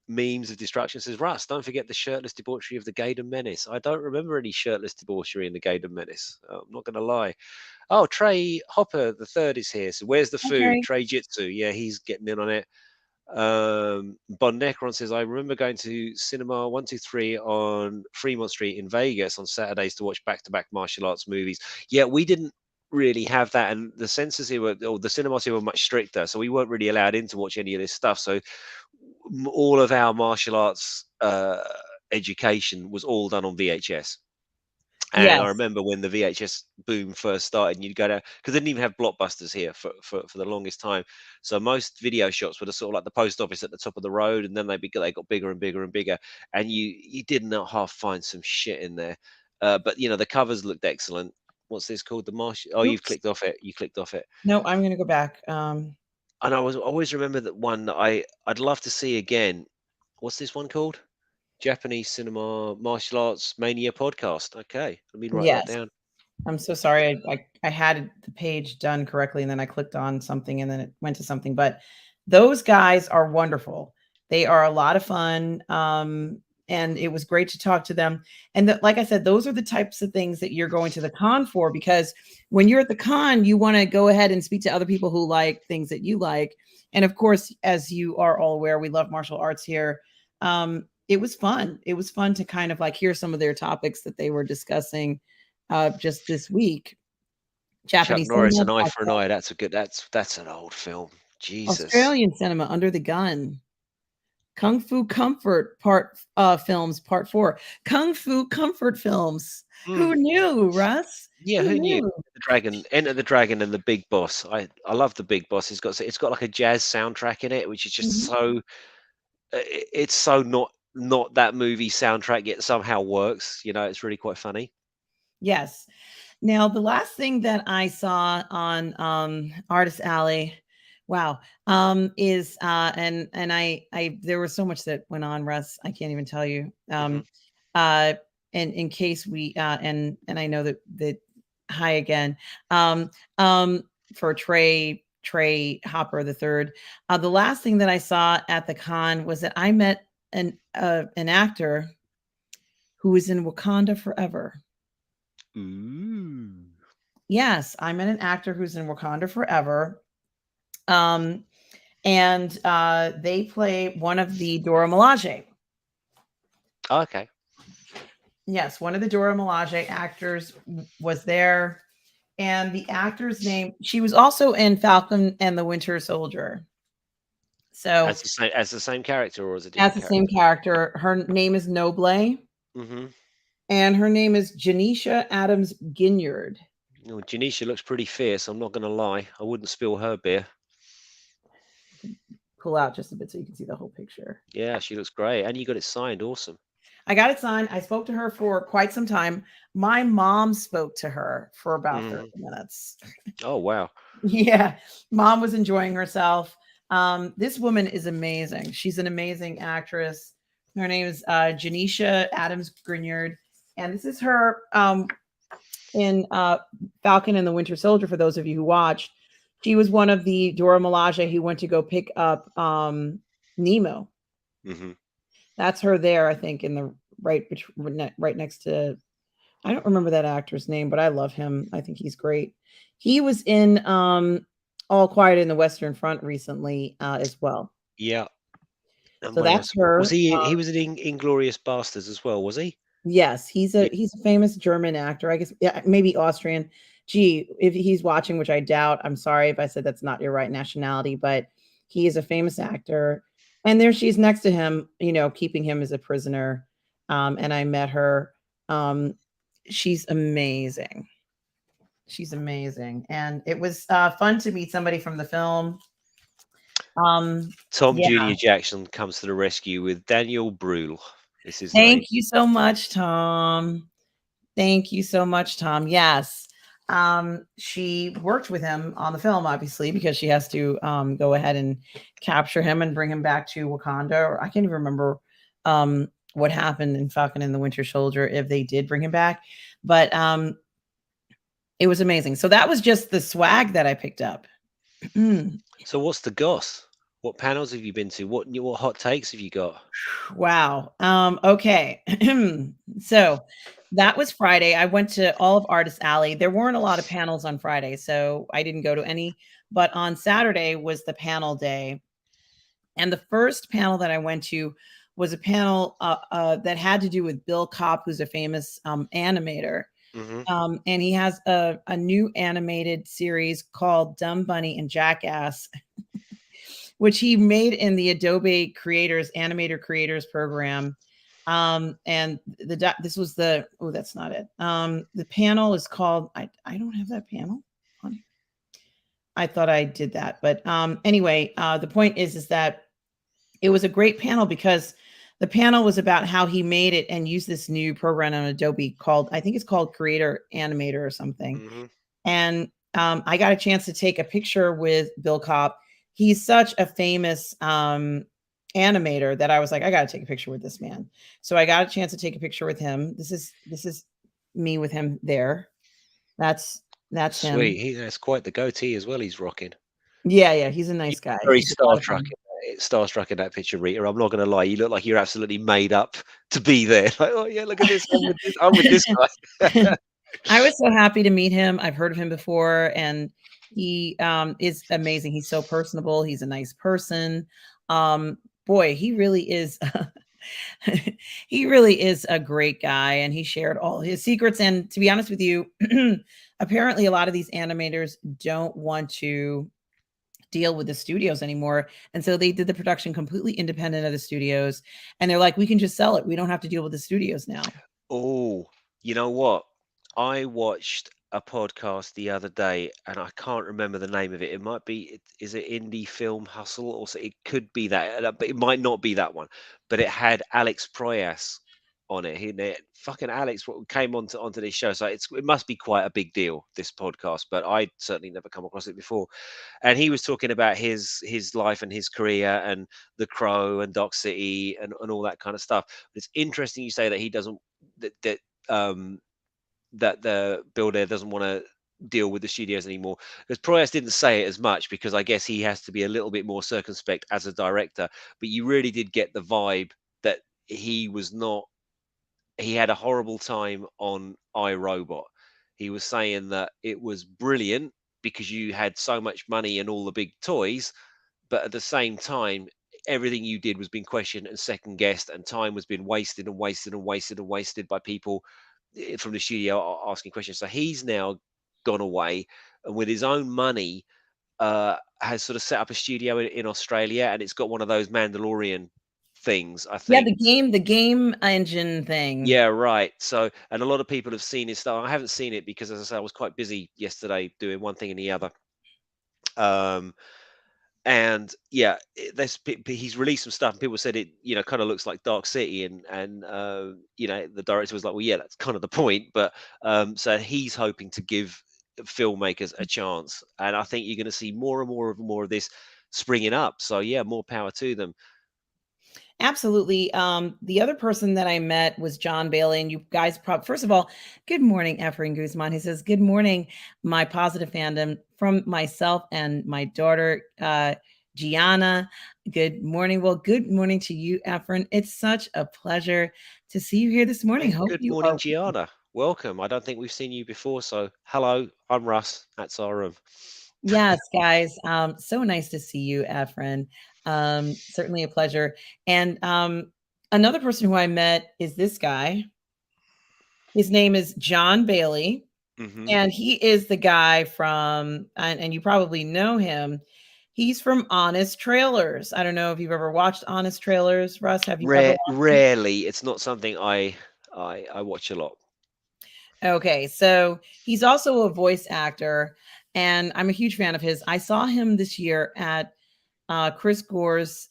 Memes of Destruction says, Russ, don't forget the shirtless debauchery of the Gaydon Menace. I don't remember any shirtless debauchery in the Gaydon Menace. I'm not going to lie. Oh, Trey Hopper the third is here. So where's the food? Okay. Trey Jitsu. Yeah, he's getting in on it. Bon Necron says, I remember going to Cinema 123 on Fremont Street in Vegas on Saturdays to watch back-to-back martial arts movies. Yeah, we didn't really have that, and the censors here were, or the cinemas here were much stricter, so we weren't really allowed in to watch any of this stuff. So all of our martial arts education was all done on VHS. And I Yes. remember when the VHS boom first started, and you'd go down because they didn't even have blockbusters here for the longest time. So most video shops were the sort of like the post office at the top of the road, and then they got bigger and bigger and bigger, and you did not half find some shit in there. But the covers looked excellent. What's this called? The Marsh? Oh, you've Oops. clicked off it. You clicked off it. No, I'm gonna go back. And I was always remember that one that I'd love to see again. What's this one called? Japanese Cinema Martial Arts Mania Podcast. Okay, let me write that Yes. down. I'm so sorry. I had the page done correctly, and then I clicked on something, and then it went to something. But those guys are wonderful. They are a lot of fun. And it was great to talk to them. And like I said, those are the types of things that you're going to the con for, because when you're at the con, you want to go ahead and speak to other people who like things that you like. And of course, as you are all aware, we love martial arts here. It was fun. It was fun to kind of like hear some of their topics that they were discussing just this week. Chuck Japanese Norris, cinema, An Eye for an Eye. That's a good. That's an old film. Jesus. Australian cinema, Under the Gun. Kung Fu Comfort Films Part 4. Kung Fu Comfort Films. Mm, Who knew, Russ? yeah, Who who knew? knew? Enter the Dragon, and the Big Boss. I love the Big Boss. It's got like a jazz soundtrack in it, which is just Mhm. so it's so not that movie soundtrack yet somehow works. You know, it's really quite funny. Yes. Now, the last thing that I saw on Artist Alley, wow, is and I there was so much that went on, Russ. I can't even tell you. Hmm. Uh, and in case we and I know that hi again, um, um, for Trey Hopper the third. The last thing that I saw at the con was that I met an actor who is in Wakanda forever. Ooh. Yes, I met an actor who's in Wakanda Forever. Um, and they play one of the Dora Milaje. Okay. Yes, one of the Dora Milaje actors was there. And the actor's name, she was also in Falcon and the Winter Soldier. So, As the same character, or as a as different the same character? character, her name is Noble, Hmm. and her name is Janisha Adams Ginyard. Oh, Janisha looks pretty fierce. I'm not going to lie. I wouldn't spill her beer. Pull out just a bit so you can see the whole picture. Yeah, she looks great, and you got it signed. Awesome. I got it signed. I spoke to her for quite some time. My mom spoke to her for about 30 Hmm. minutes. Oh wow. Yeah, mom was enjoying herself. This woman is amazing. She's an amazing actress. Her name is Janisha Adams Grignard, and this is her in Falcon and the Winter Soldier. For those of you who watched, she was one of the Dora Milaje who went to go pick up Nemo. Hmm. That's her there, I think, in the right next to. I don't remember that actor's name, but I love him. I think he's great. He was in All Quiet in the Western Front recently as well. Yeah. And So what that's else? Was her. he? He was in Inglorious Bastards as well, was he? Yes, Yeah. he's a famous German actor. I guess yeah, maybe Austrian. Gee, if he's watching, which I doubt, I'm sorry if I said that's not your right nationality, but he is a famous actor. And there she's next to him, keeping him as a prisoner. And I met her. Um, she's amazing. She's amazing, and it was fun to meet somebody from the film. Tom Yeah. Junior Jackson comes to the rescue with Daniel Brühl. Is his Thank name? you so much, Tom. Thank you so much, Tom. Yes. She worked with him on the film, obviously, because she has to go ahead and capture him and bring him back to Wakanda. Or I can't even remember what happened in Falcon and the Winter Soldier if they did bring him back, but it was amazing. So that was just the swag that I picked up. So what's the goss? What panels have you been to? What hot takes have you got? Wow. Okay. So that was Friday. I went to all of Artist Alley. There weren't a lot of panels on Friday, so I didn't go to any. But on Saturday was the panel day. And the first panel that I went to was a panel that had to do with Bill Kopp, who's a famous animator. Hmm. And he has a new animated series called Dumb Bunny and Jackass, which he made in the Adobe Creators Animator Creators program. And this was the that's not it. The panel is called I don't have that panel on here. I thought I did that, but anyway, the point is that it was a great panel because the panel was about how he made it and used this new program on Adobe called I think it's called Creator Animator or something. Hmm. And I got a chance to take a picture with Bill Kopp. He's such a famous animator that I was like, I got to take a picture with this man. So I got a chance to take a picture with him. This is me with him there. That's that's him. Sweet. He has quite the goatee as well. He's rocking. Yeah, yeah, he's a You're nice guy. very He's a lot of fun. starstruck in that picture, Rita. I'm not going to lie. You look like you're absolutely made up to be there. Like, oh yeah, look at this. I'm with this guy. I was so happy to meet him. I've heard of him before, and he is amazing. He's so personable. He's a nice person. Boy, he really is. He really is a great guy, and he shared all his secrets. And to be honest with you, apparently a lot of these animators don't want to deal with the studios anymore. And so they did the production completely independent of the studios. And they're like, we can just sell it. We don't have to deal with the studios now. Oh, you know what? I watched a podcast the other day, and I can't remember the name of it. It might be, is it Indie Film Hustle, or it could be that, but it might not be that one. But it had Alex Proyas on it. Fucking Alex came onto this show, so it must be quite a big deal, this podcast. But I'd certainly never come across it before. And he was talking about his life and his career and The Crow and Doc City and all that kind of stuff. But it's interesting you say that he doesn't that that um that the builder doesn't want to deal with the studios anymore, because Proyas didn't say it as much, because I guess he has to be a little bit more circumspect as a director. But you really did get the vibe that he was not he had a horrible time on iRobot. He was saying that it was brilliant because you had so much money and all the big toys, but at the same time, everything you did was being questioned and second guessed, and time was being wasted and wasted and wasted and wasted by people from the studio asking questions. So he's now gone away, and with his own money, has sort of set up a studio in Australia, and it's got one of those Mandalorian things, I Yeah, think. the game engine thing. Yeah, right. So, and a lot of people have seen his stuff. I haven't seen it because, as I say, I was quite busy yesterday doing one thing and the other. Um, and yeah, he's released some stuff, and people said it, kind of looks like Dark City, and the director was like, well, yeah, that's kind of the point. But so he's hoping to give filmmakers a chance, and I think you're going to see more and more of this springing up. So yeah, more power to them. Absolutely. The other person that I met was John Bailey, and you guys first of all, good morning, Efrain Guzman. He says, good morning, my positive fandom from myself and my daughter, Gianna. Good morning. Well, good morning to you, Efrain. It's such a pleasure to see you here this morning. And Hope good you morning, are. Gianna. Welcome. I don't think we've seen you before, so hello. I'm Russ. That's our room. Yes, guys. So nice to see you, Efren. Certainly a pleasure. And another person who I met is this guy. His name is John Bailey, Hmm. and he is the guy from, and you probably know him. He's from Honest Trailers. I don't know if you've ever watched Honest Trailers, Russ. Have you ever watched it? Rarely. It's not something I watch a lot. Okay, so he's also a voice actor, and I'm a huge fan of his. I saw him this year at Chris Gore's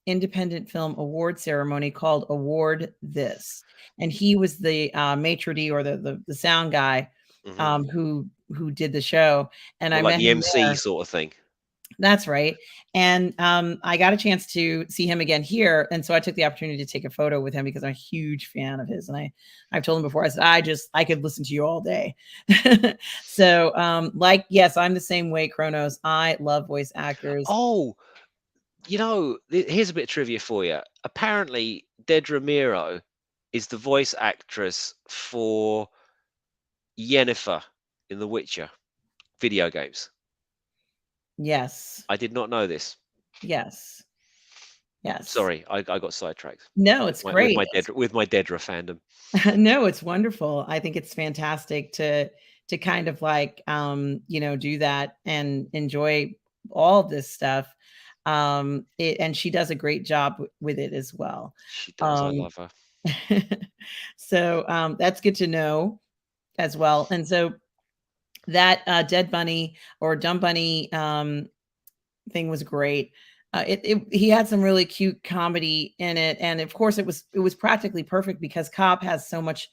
independent film award ceremony called Award This, and he was the maitre d' or the sound guy Hmm. who did the show, and I More like met the him MC there. sort of thing. That's right. And I got a chance to see him again here, and so I took the opportunity to take a photo with him because I'm a huge fan of his. And I've told him before. I said I could listen to you all day. So like yes, I'm the same way. Kronos. I love voice actors. Oh, here's a bit of trivia for you. Apparently, Dedra Miro is the voice actress for Yennefer in the Witcher video games. Yes. I did not know this. Yes. Yes. Sorry, I got sidetracked No, with it's my with great. my Dedra fandom. No, it's wonderful. I think it's fantastic to kind of like do that and enjoy all of this stuff. And she does a great job with it as well. She does. I Um love her. so that's good to know as well. And so that Dead Bunny or Dumb Bunny thing was great. He had some really cute comedy in it, and of course, it was practically perfect because Cobb has so much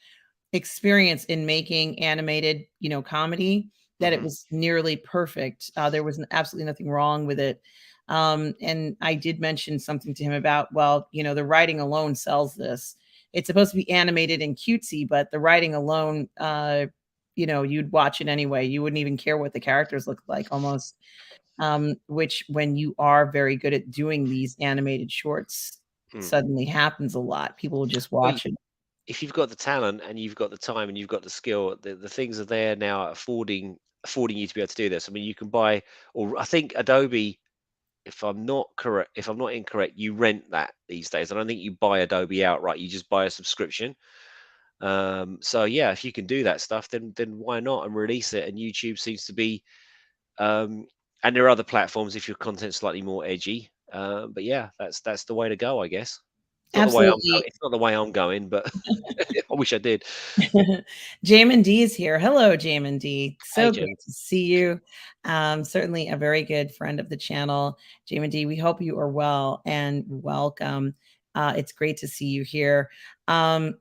experience in making animated, comedy that it Hmm. was nearly perfect. There was absolutely nothing wrong with it. And I did mention something to him about, well, the writing alone sells this. It's supposed to be animated and cutesy, but the writing alone, you'd watch it anyway. You wouldn't even care what the characters look like almost. Which when you are very good at doing these animated shorts, Mm. suddenly happens a lot. People will just Well, watch it. if you've got the talent and you've got the time and you've got the skill, the things are there now affording you to be able to do this. I mean, you can buy, or I think Adobe, if I'm not incorrect, you rent that these days. I don't think you buy Adobe outright. You just buy a subscription. So yeah, if you can do that stuff, then why not and release it? And YouTube seems to be um, And there are other platforms if your content's slightly more edgy. But yeah, that's the way to go, I guess. It's not the way I'm going. Absolutely. It's not the way I'm going, but I wish I did. Jamin D is here. Hello, Jamin D. Hey, So Jim. great to see you. Certainly a very good friend of the channel. Jamin D, we hope you are well and welcome. It's great to see you here. Um,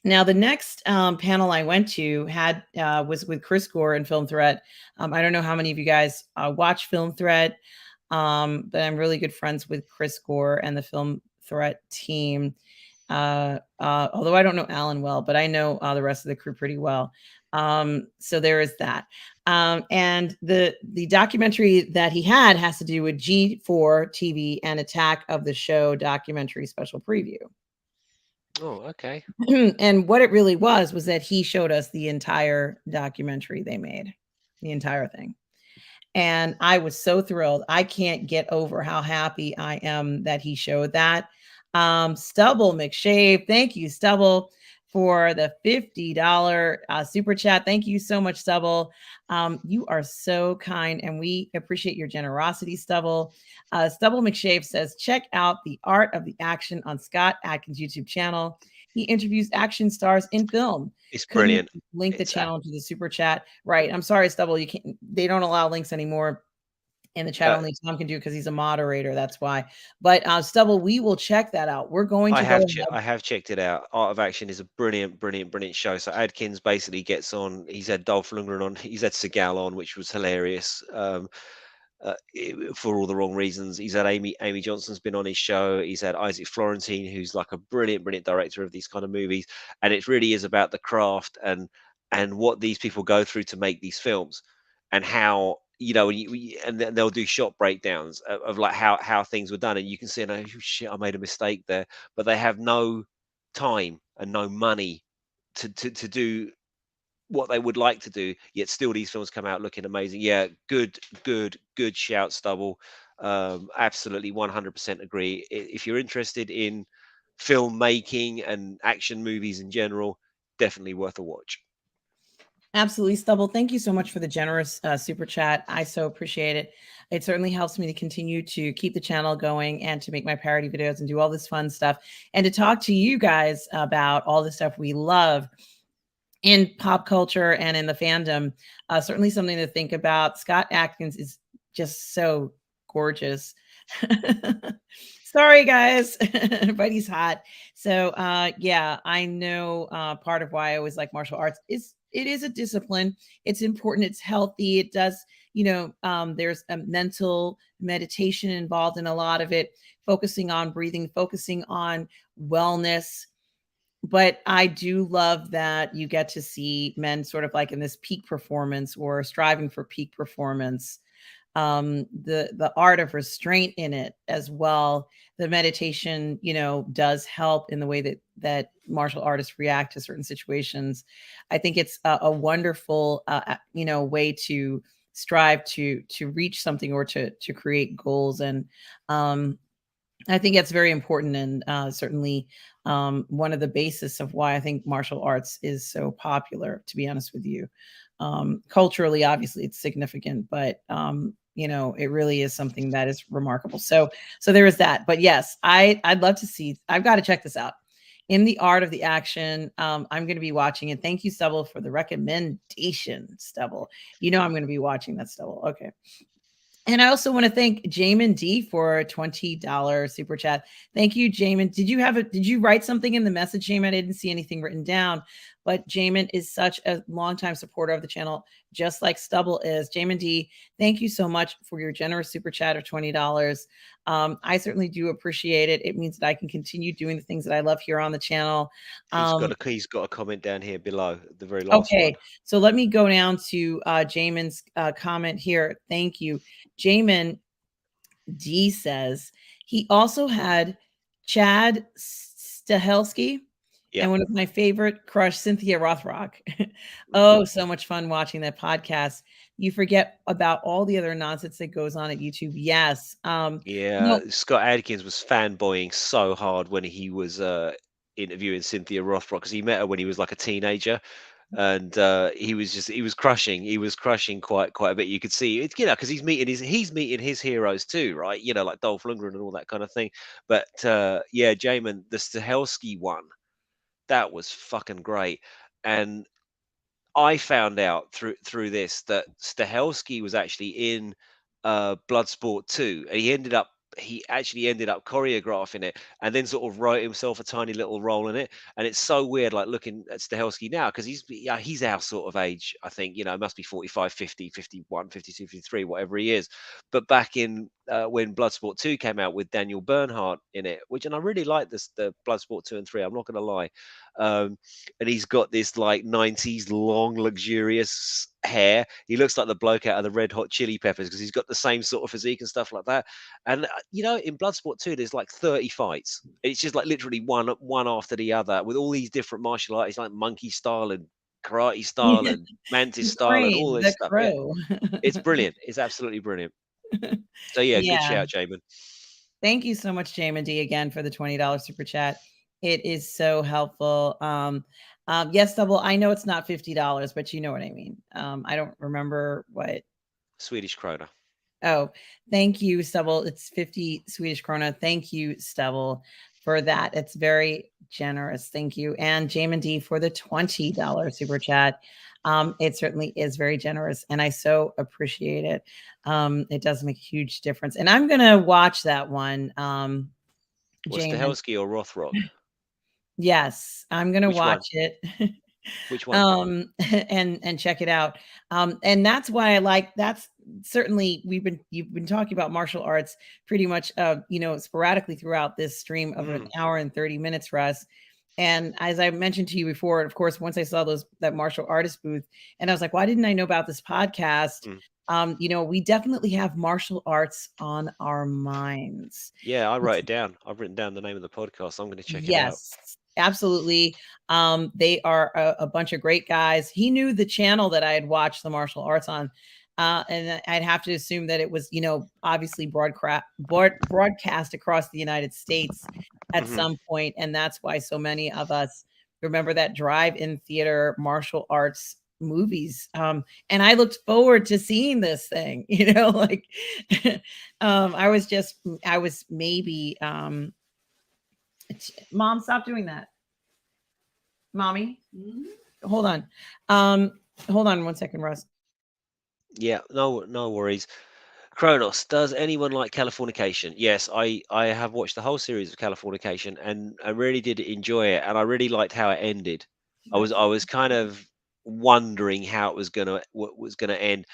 Now, the next panel I went to had was with Chris Gore and Film Threat. I don't know how many of you guys watch Film Threat, but I'm really good friends with Chris Gore and the Film Threat team. Although I don't know Alan well, but I know the rest of the crew pretty well. So there is that. And the documentary that he had has to do with G4 TV and Attack of the Show documentary special preview. Oh, okay. And what it really was that he showed us the entire documentary they made, the entire thing. And I was so thrilled. I can't get over how happy I am that he showed that. Stubble McShave, thank you, Stubble, for the $50 super chat. Thank you so much, Stubble. You are so kind, and we appreciate your generosity, Stubble. Stubble McShave says, check out the art of the action on Scott Adkins' YouTube channel. He interviews action stars in film. It's Couldn't brilliant. link the It's channel to the super chat. Right. I'm sorry, Stubble. You can't, they don't allow links anymore in the chat. uh, Only Tom can do because he's a moderator. That's why. But Stubble, we will check that out. We're going to go ahead. I have checked it out. Art of Action is a brilliant, brilliant, brilliant show. So Adkins basically gets on. He's had Dolph Lundgren on. He's had Seagal on, which was hilarious. For all the wrong reasons. He's had Amy Johnson's been on his show. He's had Isaac Florentine, who's like a brilliant, brilliant director of these kind of movies. And it really is about the craft and what these people go through to make these films, and how and then they'll do shot breakdowns of like how things were done, and you can see, oh shit, I made a mistake there, but they have no time and no money to do what they would like to do, yet still these films come out looking amazing. Yeah, good shout, Stubble. Absolutely 100% agree. If you're interested in filmmaking and action movies in general, definitely worth a watch. Absolutely, Stubble. Thank you so much for the generous super chat. I so appreciate it. It certainly helps me to continue to keep the channel going and to make my parody videos and do all this fun stuff and to talk to you guys about all the stuff we love in pop culture and in the fandom. Certainly something to think about. Scott Adkins is just so gorgeous. Sorry, guys, but he's hot. So, yeah, I know part of why I always like martial arts is it is a discipline. It's important. It's healthy. It does, there's a mental meditation involved in a lot of it, focusing on breathing, focusing on wellness. But I do love that you get to see men sort of like in this peak performance or striving for peak performance. The art of restraint in it as well. The meditation, does help in the way that martial artists react to certain situations. I think it's a wonderful, way to strive to reach something or to create goals. And I think that's very important, and certainly one of the basis of why I think martial arts is so popular, to be honest with you. Culturally, obviously, it's significant, but it really is something that is remarkable. So there is that. But yes, I'd love to see. I've got to check this out. In the art of the action, I'm going to be watching it. Thank you, Stubble, for the recommendation, Stubble. I'm going to be watching that, Stubble. Okay. And I also want to thank Jamin D for a $20 super chat. Thank you, Jamin. Did you write something in the message, Jamin? I didn't see anything written down, but Jamin is such a longtime supporter of the channel, just like Stubble is. Jamin D, thank you so much for your generous super chat of $20. I certainly do appreciate it. It means that I can continue doing the things that I love here on the channel. He's got a comment down here below, the very last one. Okay, so let me go down to Jamin's comment here. Thank you. Jamin D says he also had Chad Stahelski Yeah. and one of my favorite crush, Cynthia Rothrock. Oh, so much fun watching that podcast. You forget about all the other nonsense that goes on at YouTube. Yes. Yeah, Scott Adkins was fanboying so hard when he was interviewing Cynthia Rothrock, because he met her when he was like a teenager, and he was crushing quite a bit. You could see it, because he's meeting his heroes too, right? Like Dolph Lundgren and all that kind of thing. But yeah, Jamin, the Stahelski one, that was fucking great. And I found out through this that Stahelski was actually in Bloodsport 2, and he actually ended up choreographing it, and then sort of wrote himself a tiny little role in it. And it's so weird, like looking at Stahelski now, because he's our sort of age, I think. Must be 45, 50, 51, 52, 53, whatever he is. But back in when Bloodsport 2 came out with Daniel Bernhardt in it, and I really like the Bloodsport 2 and 3. I'm not going to lie. Um, and he's got this like 90s long luxurious hair. He looks like the bloke out of the Red Hot Chili Peppers, because he's got the same sort of physique and stuff like that. And in Bloodsport 2 there's like 30 fights. It's just like literally one after the other, with all these different martial arts, like monkey style and karate style Yeah, and mantis the style and all crane, this the stuff. Yeah, crow. it's brilliant. It's absolutely brilliant. So yeah, good Yeah. shout, Jamin. Thank you so much, Jamin D, again for the $20 super chat. It is so helpful. Yes, double. I know it's not $50, but you know what I mean. I don't remember what. Swedish krona. Oh, thank you, Stubble. It's 50 Swedish krona. Thank you, Stubble, for that. It's very generous. Thank you. And Jamin D for the $20 super chat. It certainly is very generous, and I so appreciate it. It does make a huge difference. And I'm gonna watch that one. What's Jamin. Stahelski or Rothrock? Yes, I'm gonna Which one? watch it. Which one? And check it out. And that's why I like that's certainly you've been talking about martial arts pretty much sporadically throughout this stream of an Mm, hour and 30 minutes, Russ. And as I mentioned to you before, of course, once I saw that martial artist booth, and I was like, why didn't I know about this podcast? mm. We definitely have martial arts on our minds. Yeah, I wrote it down. I've written down the name of the podcast. I'm going to check it out. Yes, absolutely. They are a bunch of great guys. He knew the channel that I had watched the martial arts on. And I'd have to assume that it was, obviously broadcast across the United States at Mhm. some point. And that's why so many of us remember that drive-in theater martial arts movies. And I looked forward to seeing this thing, like I was maybe Mom, stop doing that. Mommy, hold on. Hold on 1 second, Russ. Yeah, no worries. Kronos, does anyone like Californication? Yes, I have watched the whole series of Californication, and I really did enjoy it, and I really liked how it ended. I was kind of wondering how it was gonna end.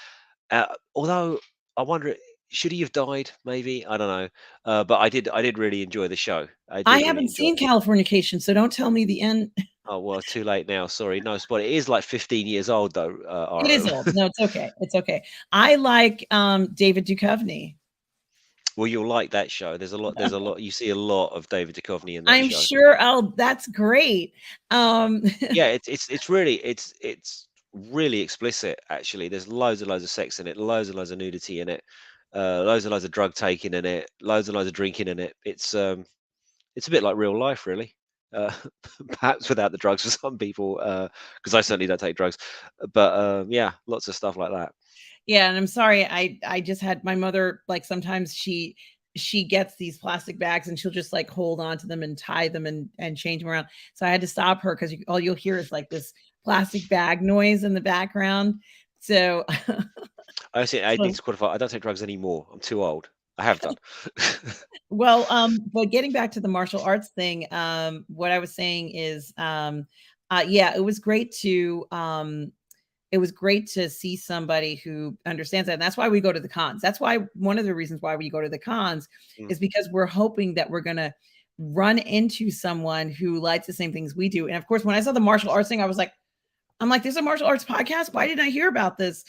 Although I wonder, should he have died? Maybe, I don't know. But I did really enjoy the show. I I did really haven't enjoy seen it. Californication, so don't tell me the end. Oh well, too late now. Sorry, no spot. It is like 15 years old though. It is RO. old. No, it's okay. It's okay. I like David Duchovny. Well, you'll like that show. There's a lot. You see a lot of David Duchovny in that I'm show. sure. Oh, that's great. Um, Yeah, it's really explicit. Actually, there's loads and loads of sex in it, loads and loads of nudity in it, loads and loads of drug taking in it, loads and loads of drinking in it. It's a bit like real life, really. Uh, perhaps without the drugs for some people, because I certainly don't take drugs. But yeah, lots of stuff like that. yeah, and I'm sorry. I just had my mother, like, sometimes she gets these plastic bags and she'll just like hold on to them and tie them and change them around. So I had to stop her because all you'll hear is like this plastic bag noise in the background. So I need so to qualify. I don't take drugs anymore. I'm too old. I have done. well, but getting back to the martial arts thing, what I was saying is, yeah, it was great to see somebody who understands that. And that's why we go to the cons. That's why one of the reasons why we go to the cons Mm. is because we're hoping that we're gonna run into someone who likes the same things we do. And of course, when I saw the martial arts thing, I'm like, there's a martial arts podcast. Why didn't I hear about this?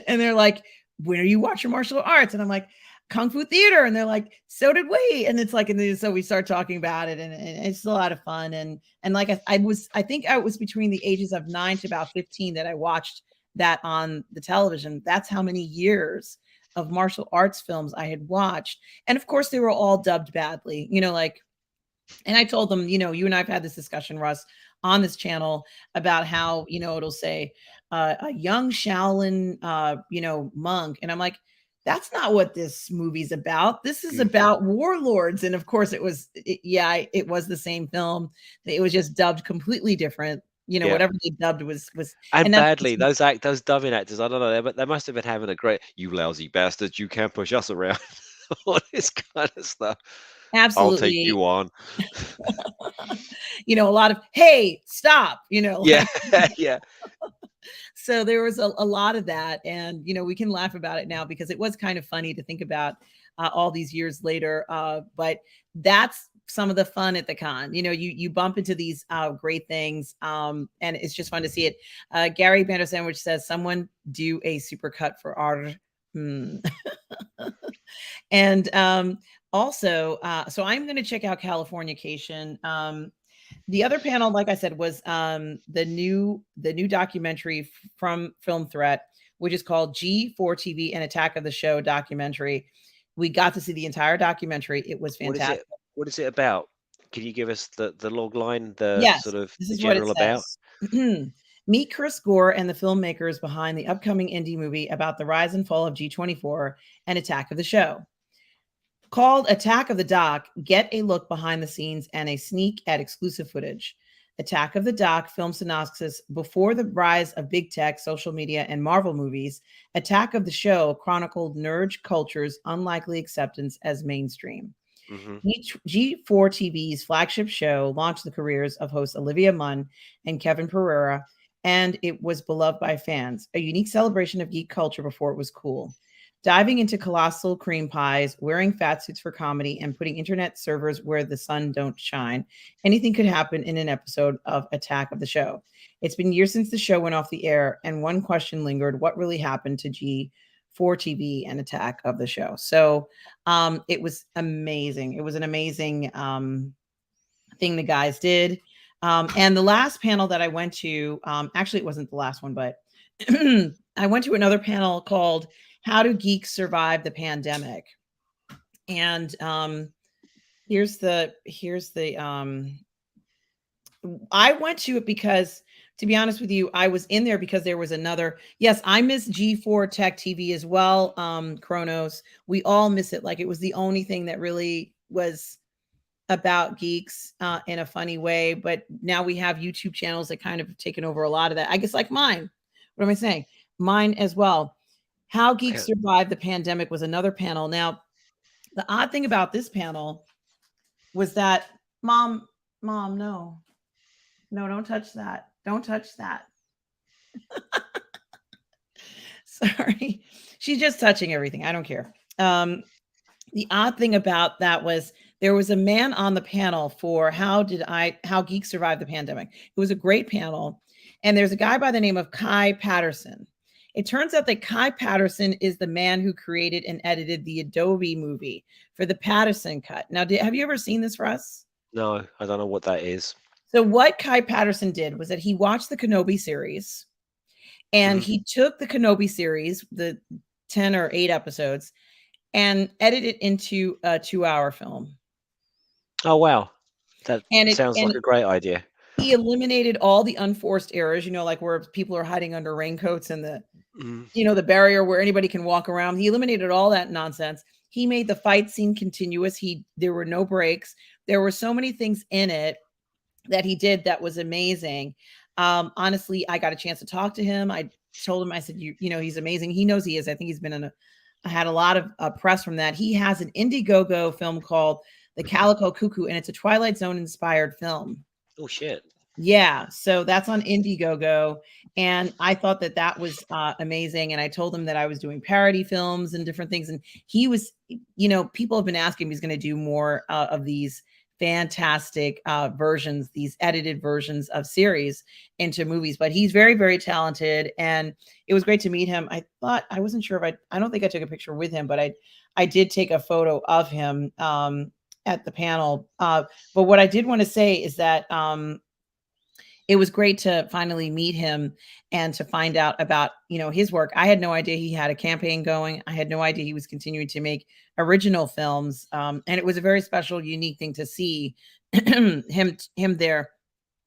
And they're like, when are you watching martial arts? And I'm like, Kung Fu Theater. And they're like, so did we. And it's like, and then, so we start talking about it, and it's a lot of fun. And like I think I was between the ages of 9 to about 15 that I watched that on the television. That's how many years of martial arts films I had watched. And of course, they were all dubbed badly, like, and I told them, you and I've had this discussion, Russ, on this channel about how, it'll say a young Shaolin, monk. And I'm like, that's not what this movie's about. This is Mm. about warlords. And of course, it was the same film. It was just dubbed completely different. Yeah. Whatever they dubbed was, And and that's badly, those dubbing actors, I don't know, they must have been having a great, "You lousy bastards, you can't push us around," all this kind of stuff. "I'll take absolutely, you on." a lot of, hey, stop, Yeah, like, yeah. so there was a lot of that. And, we can laugh about it now because it was kind of funny to think about all these years later. But that's some of the fun at the con. You bump into these great things, and it's just fun to see it. Gary Banter Sandwich says, someone do a supercut for our. Hmm. And also, so I'm going to check out Californication. The other panel, like I said, was the new documentary from Film Threat, which is called G4 TV and Attack of the Show documentary. We got to see the entire documentary. It was What is fantastic. it what is it about? Can you give us the log line, the Yes, sort of this the is what it general about? says. Meet Chris Gore and the filmmakers behind the upcoming indie movie about the rise and fall of G24 and Attack of the Show. Called Attack of the Doc, get a look behind the scenes and a sneak at exclusive footage. Attack of the Doc film synopsis before the rise of big tech, social media, and Marvel movies. Attack of the Show chronicled nerd culture's unlikely acceptance as mainstream. Mhm. G4 TV's flagship show launched the careers of hosts Olivia Munn and Kevin Pereira, and it was beloved by fans, a unique celebration of geek culture before it was cool. Diving into colossal cream pies, wearing fat suits for comedy, and putting internet servers where the sun don't shine, anything could happen in an episode of Attack of the Show. It's been years since the show went off the air, and one question lingered: what really happened to G4 TV and Attack of the Show? So it was amazing. It was an amazing thing the guys did. And the last panel that I went to, actually, it wasn't the last one, but I went to another panel called How Do Geeks Survive the Pandemic? And here's the I went to it because, to be honest with you, I was in there because there was another. Yes, I miss G4 Tech TV as well. Chronos, we all miss it. Like, it was the only thing that really was about geeks in a funny way. But now we have YouTube channels that kind of have taken over a lot of that. I guess, like mine. What am I saying? Mine as well. How Geeks Yeah. Survived the Pandemic was another panel. Now, the odd thing about this panel was that, mom, no, don't touch that. Don't touch that. Sorry. She's just touching everything. I don't care. The odd thing about that was there was a man on the panel for how geeks survive the pandemic. It was a great panel. And there's a guy by the name of Kai Patterson. It turns out that Kai Patterson is the man who created and edited the Adobe movie for the Patterson cut. Now, have you ever seen this, Russ? No, I don't know what that is. So what Kai Patterson did was that he watched the Kenobi series, and Mhm. he took the Kenobi series, the 10 or 8 episodes, and edited it into a 2-hour film. Oh, wow. That And it sounds and like a great idea. he eliminated all the unforced errors, like where people are hiding under raincoats and Mhm. the barrier where anybody can walk around. He eliminated all that nonsense. He made the fight scene continuous. There were no breaks. There were so many things in it that he did that was amazing. Honestly, I got a chance to talk to him. I told him, I said, he's amazing. He knows he is. I think he's been had a lot of press from that. He has an Indiegogo film called The Calico Cuckoo, and it's a Twilight Zone inspired film. Oh, shit. Yeah, so that's on Indiegogo, and I thought that was amazing. And I told him that I was doing parody films and different things, and he was, people have been asking if he's going to do more of these fantastic versions, these edited versions of series into movies. But he's very, very talented, and it was great to meet him. I wasn't sure if I don't think I took a picture with him, but I did take a photo of him at the panel. But what I did want to say is that it was great to finally meet him and to find out about, his work. I had no idea he had a campaign going. I had no idea he was continuing to make original films. And it was a very special, unique thing to see him there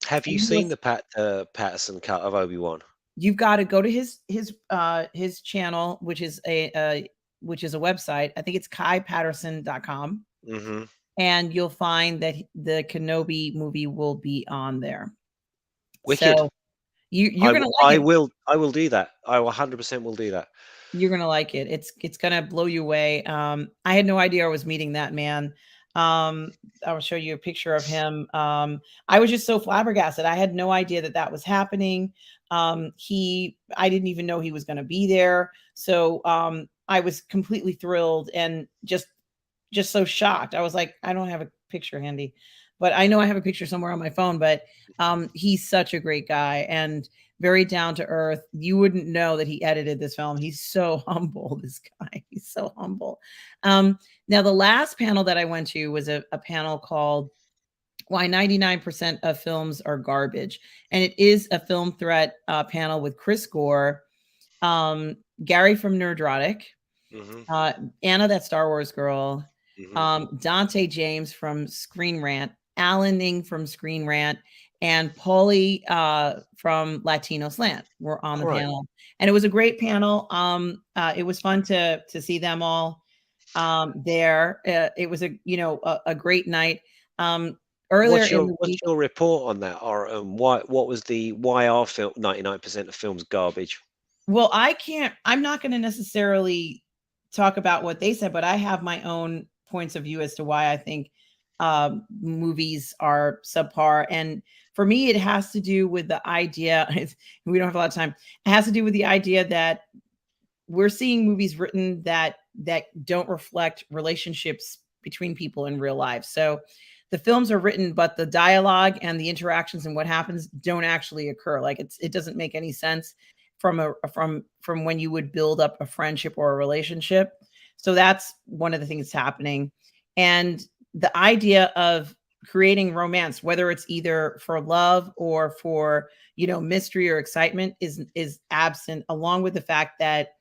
Have you And he seen was the Patterson cut of Obi-Wan? you've got to go to his channel, which is a website. I think it's kaipatterson.com, Mhm. and you'll find that the Kenobi movie will be on there. Wicked. So you're gonna like it. I will do that. I 100% will do that. You're gonna like it. It's gonna blow you away. I had no idea I was meeting that man. I will show you a picture of him. I was just so flabbergasted. I had no idea that that was happening. I didn't even know he was going to be there. So I was completely thrilled and just so shocked. I was like, I don't have a picture handy, but I know I have a picture somewhere on my phone. But he's such a great guy and very down to earth. You wouldn't know that he edited this film. He's so humble, this guy. He's so humble. Um, Now, the last panel that I went to was a panel called Why 99% of Films Are Garbage. And it is a film threat panel with Chris Gore, Gary from Nerdrotic, Mhm. uh, Anna, that Star Wars girl, Mhm. Dante James from Screen Rant, Alan Ning from Screen Rant, and Paulie from Latino Slant were on the Alright. panel, and it was a great panel. It was fun to see them all there. It was a great night. Earlier in the What's week, your report on that? Or, why are film 99% of films garbage? well, I'm not going to necessarily talk about what they said, but I have my own points of view as to why I think movies are subpar. And for me, it has to do with the idea, we don't have a lot of time. It has to do with the idea that we're seeing movies written that don't reflect relationships between people in real life. So the films are written, but the dialogue and the interactions and what happens don't actually occur. Like it doesn't make any sense from when you would build up a friendship or a relationship. So that's one of the things happening. And the idea of creating romance, whether it's either for love or for mystery or excitement, is absent, along with the fact that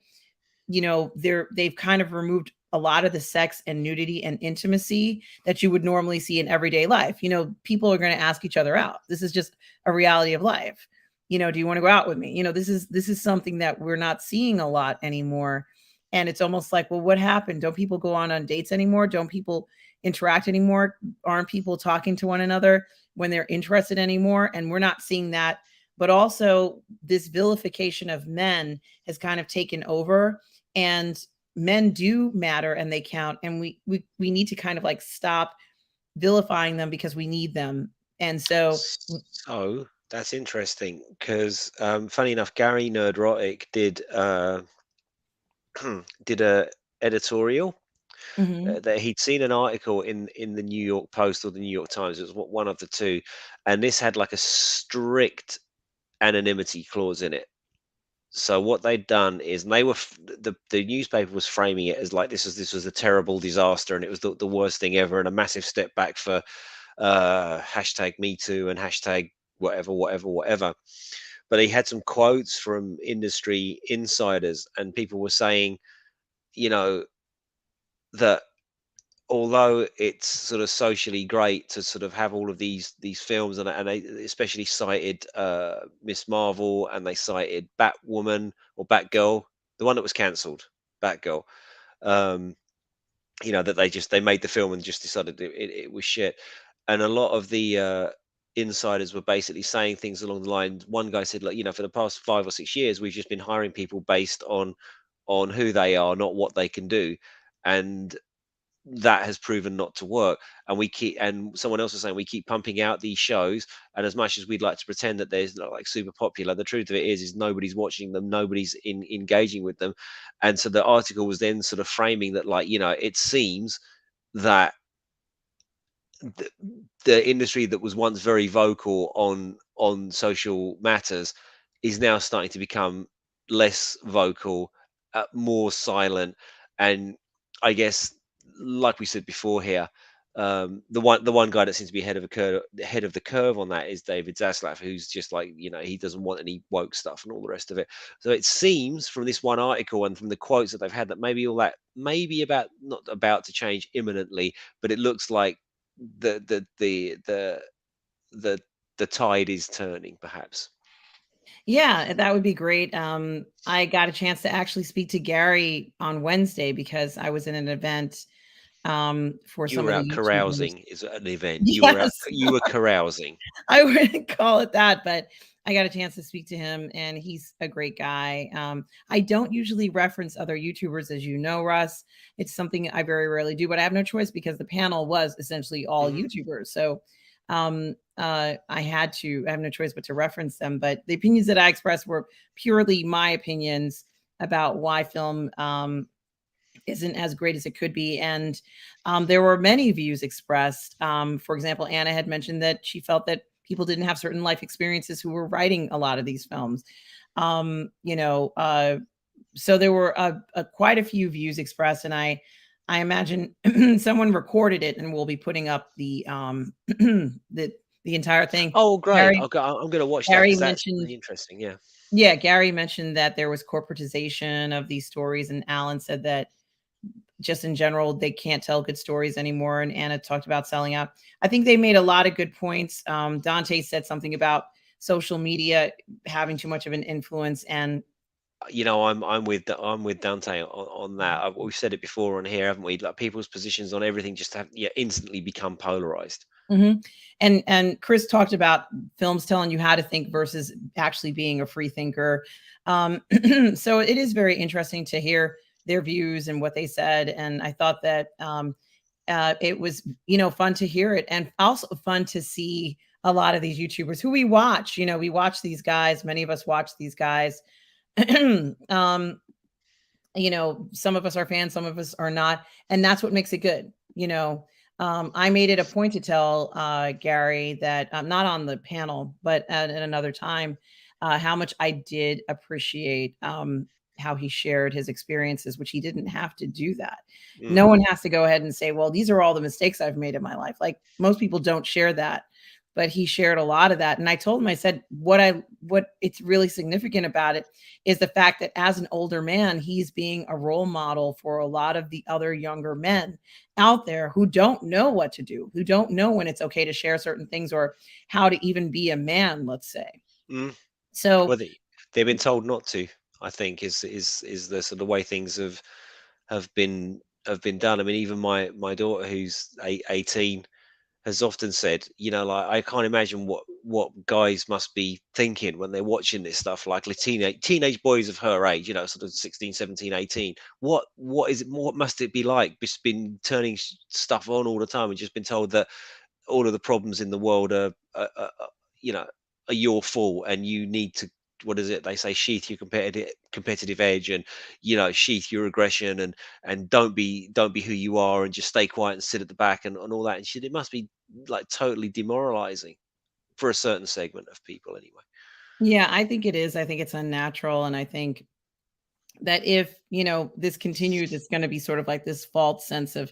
they've kind of removed a lot of the sex and nudity and intimacy that you would normally see in everyday life. People are going to ask each other out. This is just a reality of life. Do you want to go out with me? This is something that we're not seeing a lot anymore. And it's almost like, well, what happened? Don't people go on dates anymore? Don't people interact anymore? Aren't people talking to one another when they're interested anymore? And we're not seeing that. But also, this vilification of men has kind of taken over, and men do matter and they count, and we need to kind of like stop vilifying them because we need them. And so So, that's interesting 'cause, funny enough, Gary Nerdrotic did a editorial, mhm, that he'd seen an article in the New York Post or the New York Times. It was one of the 2, and this had, like, a strict anonymity clause in it. So what they'd done is, and they were the newspaper was framing it as like this was a terrible disaster, and it was the worst thing ever, and a massive step back for hashtag Me Too and hashtag whatever, whatever, whatever. But he had some quotes from industry insiders, and people were saying, you know, that although it's sort of socially great to sort of have all of these films, and they especially cited Miss Marvel, and they cited Batwoman or Batgirl, the one that was cancelled, Batgirl. Um, that they made the film and just decided it was shit. And a lot of the insiders were basically saying things along the lines. One guy said, like, for the past 5 or 6 years, we've just been hiring people based on who they are, not what they can do. And that has proven not to work. And someone else was saying, we keep pumping out these shows, and as much as we'd like to pretend that there's not like super popular, the truth of it is nobody's watching them, nobody's engaging with them. And so the article was then sort of framing that, like, it seems that the, the industry that was once very vocal on social matters is now starting to become less vocal, more silent. And I guess, like we said before here, the one guy that seems to be ahead of the curve on that is David Zaslav, who's just like, he doesn't want any woke stuff and all the rest of it. So it seems from this one article and from the quotes that they've had that maybe all that may be about not about to change imminently, but it looks like the the the the the the the tide is turning, perhaps. Yeah, that would be great. I got a chance to actually speak to Gary on Wednesday because I was in an event for You some were of the out YouTubers. carousing is an event. Yes. You were carousing. I wouldn't call it that, but I got a chance to speak to him, and he's a great guy. I don't usually reference other YouTubers, as you know, Russ. It's something I very rarely do, but I have no choice because the panel was essentially all Mhm. YouTubers. So I have no choice but to reference them. But the opinions that I expressed were purely my opinions about why film isn't as great as it could be. And there were many views expressed. For example, Anna had mentioned that she felt that people didn't have certain life experiences who were writing a lot of these films. Um, you know, uh, so there were quite a few views expressed, and I imagine someone recorded it and will be putting up the entire thing. Oh, great. Gary I'm gonna watch that Gary because that's mentioned really interesting, yeah. yeah, Gary mentioned that there was corporatization of these stories, and Alan said that just in general, they can't tell good stories anymore. And Anna talked about selling out. I think they made a lot of good points. Dante said something about social media having too much of an influence. And You know, I'm with Dante on that. We've said it before on here, haven't we? Like people's positions on everything just have yeah instantly become polarized. mhm. And Chris talked about films telling you how to think versus actually being a free thinker. So it is very interesting to hear their views and what they said. And I thought that it was, fun to hear it and also fun to see a lot of these YouTubers who we watch. We watch these guys. Many of us watch these guys. um, some of us are fans, some of us are not, and that's what makes it good. I made it a point to tell Gary that not on the panel, but at another time, how much I did appreciate how he shared his experiences, which he didn't have to do that. No Mm. one has to go ahead and say, well, these are all the mistakes I've made in my life. Like most people don't share that, but he shared a lot of that. And I told him, I said, what it's really significant about it is the fact that as an older man, he's being a role model for a lot of the other younger men out there who don't know what to do, who don't know when it's okay to share certain things or how to even be a man, let's say. Mm. So, Well, they've been told not to. I think is the sort of way things have been have been done. I mean, even my daughter, who's 18, has often said, you know, like I can't imagine what guys must be thinking when they're watching this stuff, like teenage boys of her age, you know, sort of 16, 17, 18. What is it? What must it be like? Just been turning stuff on all the time and just been told that all of the problems in the world are you know are your fault and you need to what is it they say sheath your competitive edge and you know sheath your aggression and don't be who you are and just stay quiet and sit at the back and all that and shit. It must be like totally demoralizing for a certain segment of people anyway. yeah, I think it is. I think it's unnatural. And I think that if this continues, it's going to be sort of like this false sense of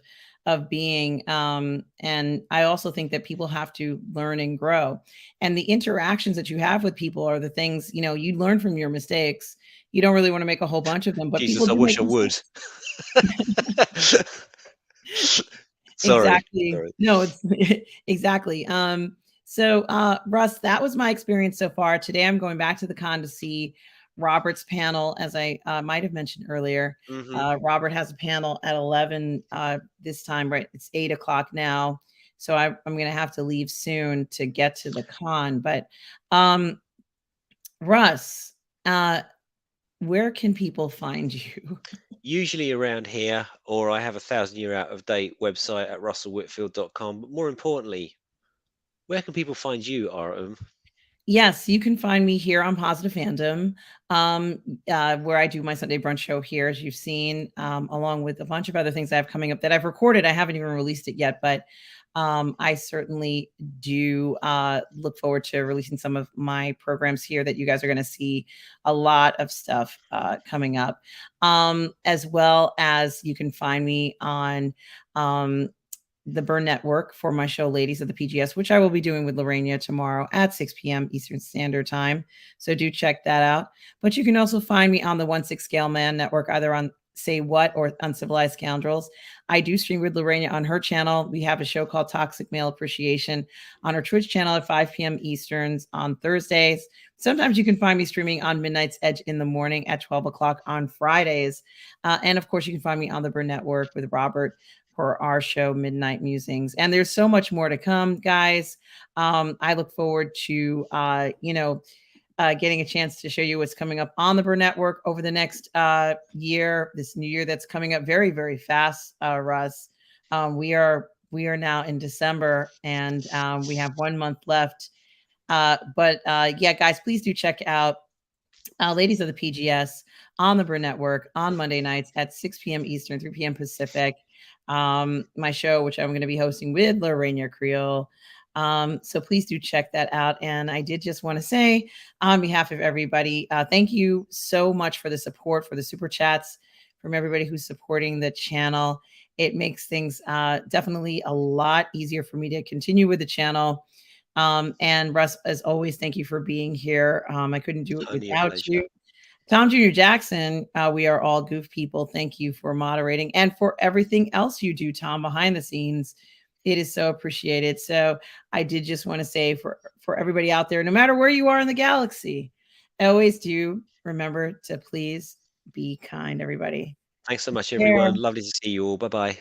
being. And I also think that people have to learn and grow, and the interactions that you have with people are the things you learn from your mistakes. You don't really want to make a whole bunch of them, but people Jesus, I do wish make I would. mistakes. Sorry, Exactly. sorry. No, it's exactly. So Russ, that was my experience so far. Today I'm going back to the con to see Robert's panel, as I might have mentioned earlier. Hmm. Robert has a panel at 11 this time, right? It's 8 o'clock now. So I'm going to have to leave soon to get to the con. But um, Russ, uh, where can people find you? Usually around here, or I have a 1,000 year out of date website at russellwhitfield.com. But more importantly, where can people find you, RM? Yes, you can find me here on Positive Fandom, um, where I do my Sunday brunch show here, as you've seen, along with a bunch of other things I have coming up that I've recorded. I haven't even released it yet, but I certainly do look forward to releasing some of my programs here that you guys are going to see a lot of stuff coming up. As well as you can find me on um, the Burn Network for my show Ladies of the PGS, which I will be doing with Lorena tomorrow at 6 p.m. Eastern Standard Time. So do check that out. But you can also find me on the 1/6 Scale Man Network, either on Say What or Uncivilized Scoundrels. I do stream with Lorena on her channel. We have a show called Toxic Male Appreciation on our Twitch channel at 5 p.m. Easterns on Thursdays. Sometimes you can find me streaming on Midnight's Edge in the morning at 12 o'clock on Fridays. And of course, you can find me on the Brrrr Network with Robert for our show, Midnight Musings. And there's so much more to come, guys. I look forward to, getting a chance to show you what's coming up on the Brrrr Network over the next year, this new year that's coming up very, very fast, Russ. We are now in December, and we have 1 month left. Yeah, guys, please do check out Ladies of the PGS on the Brrrr Network on Monday nights at 6 p.m. Eastern, 3 p.m. Pacific. My show, which I'm going to be hosting with Lorena Creole. So please do check that out. And I did just want to say, on behalf of everybody, thank you so much for the support, for the super chats, from everybody who's supporting the channel. It makes things definitely a lot easier for me to continue with the channel. And Russ, as always, thank you for being here. I couldn't do it Only a without pleasure. you. Tom Jr. Jackson, we are all goof people. Thank you for moderating and for everything else you do, Tom, behind the scenes. It is so appreciated. So I did just want to say for everybody out there, no matter where you are in the galaxy, always do remember to please be kind, everybody. Thanks so much, Take care. everyone. Lovely to see you all. Bye bye.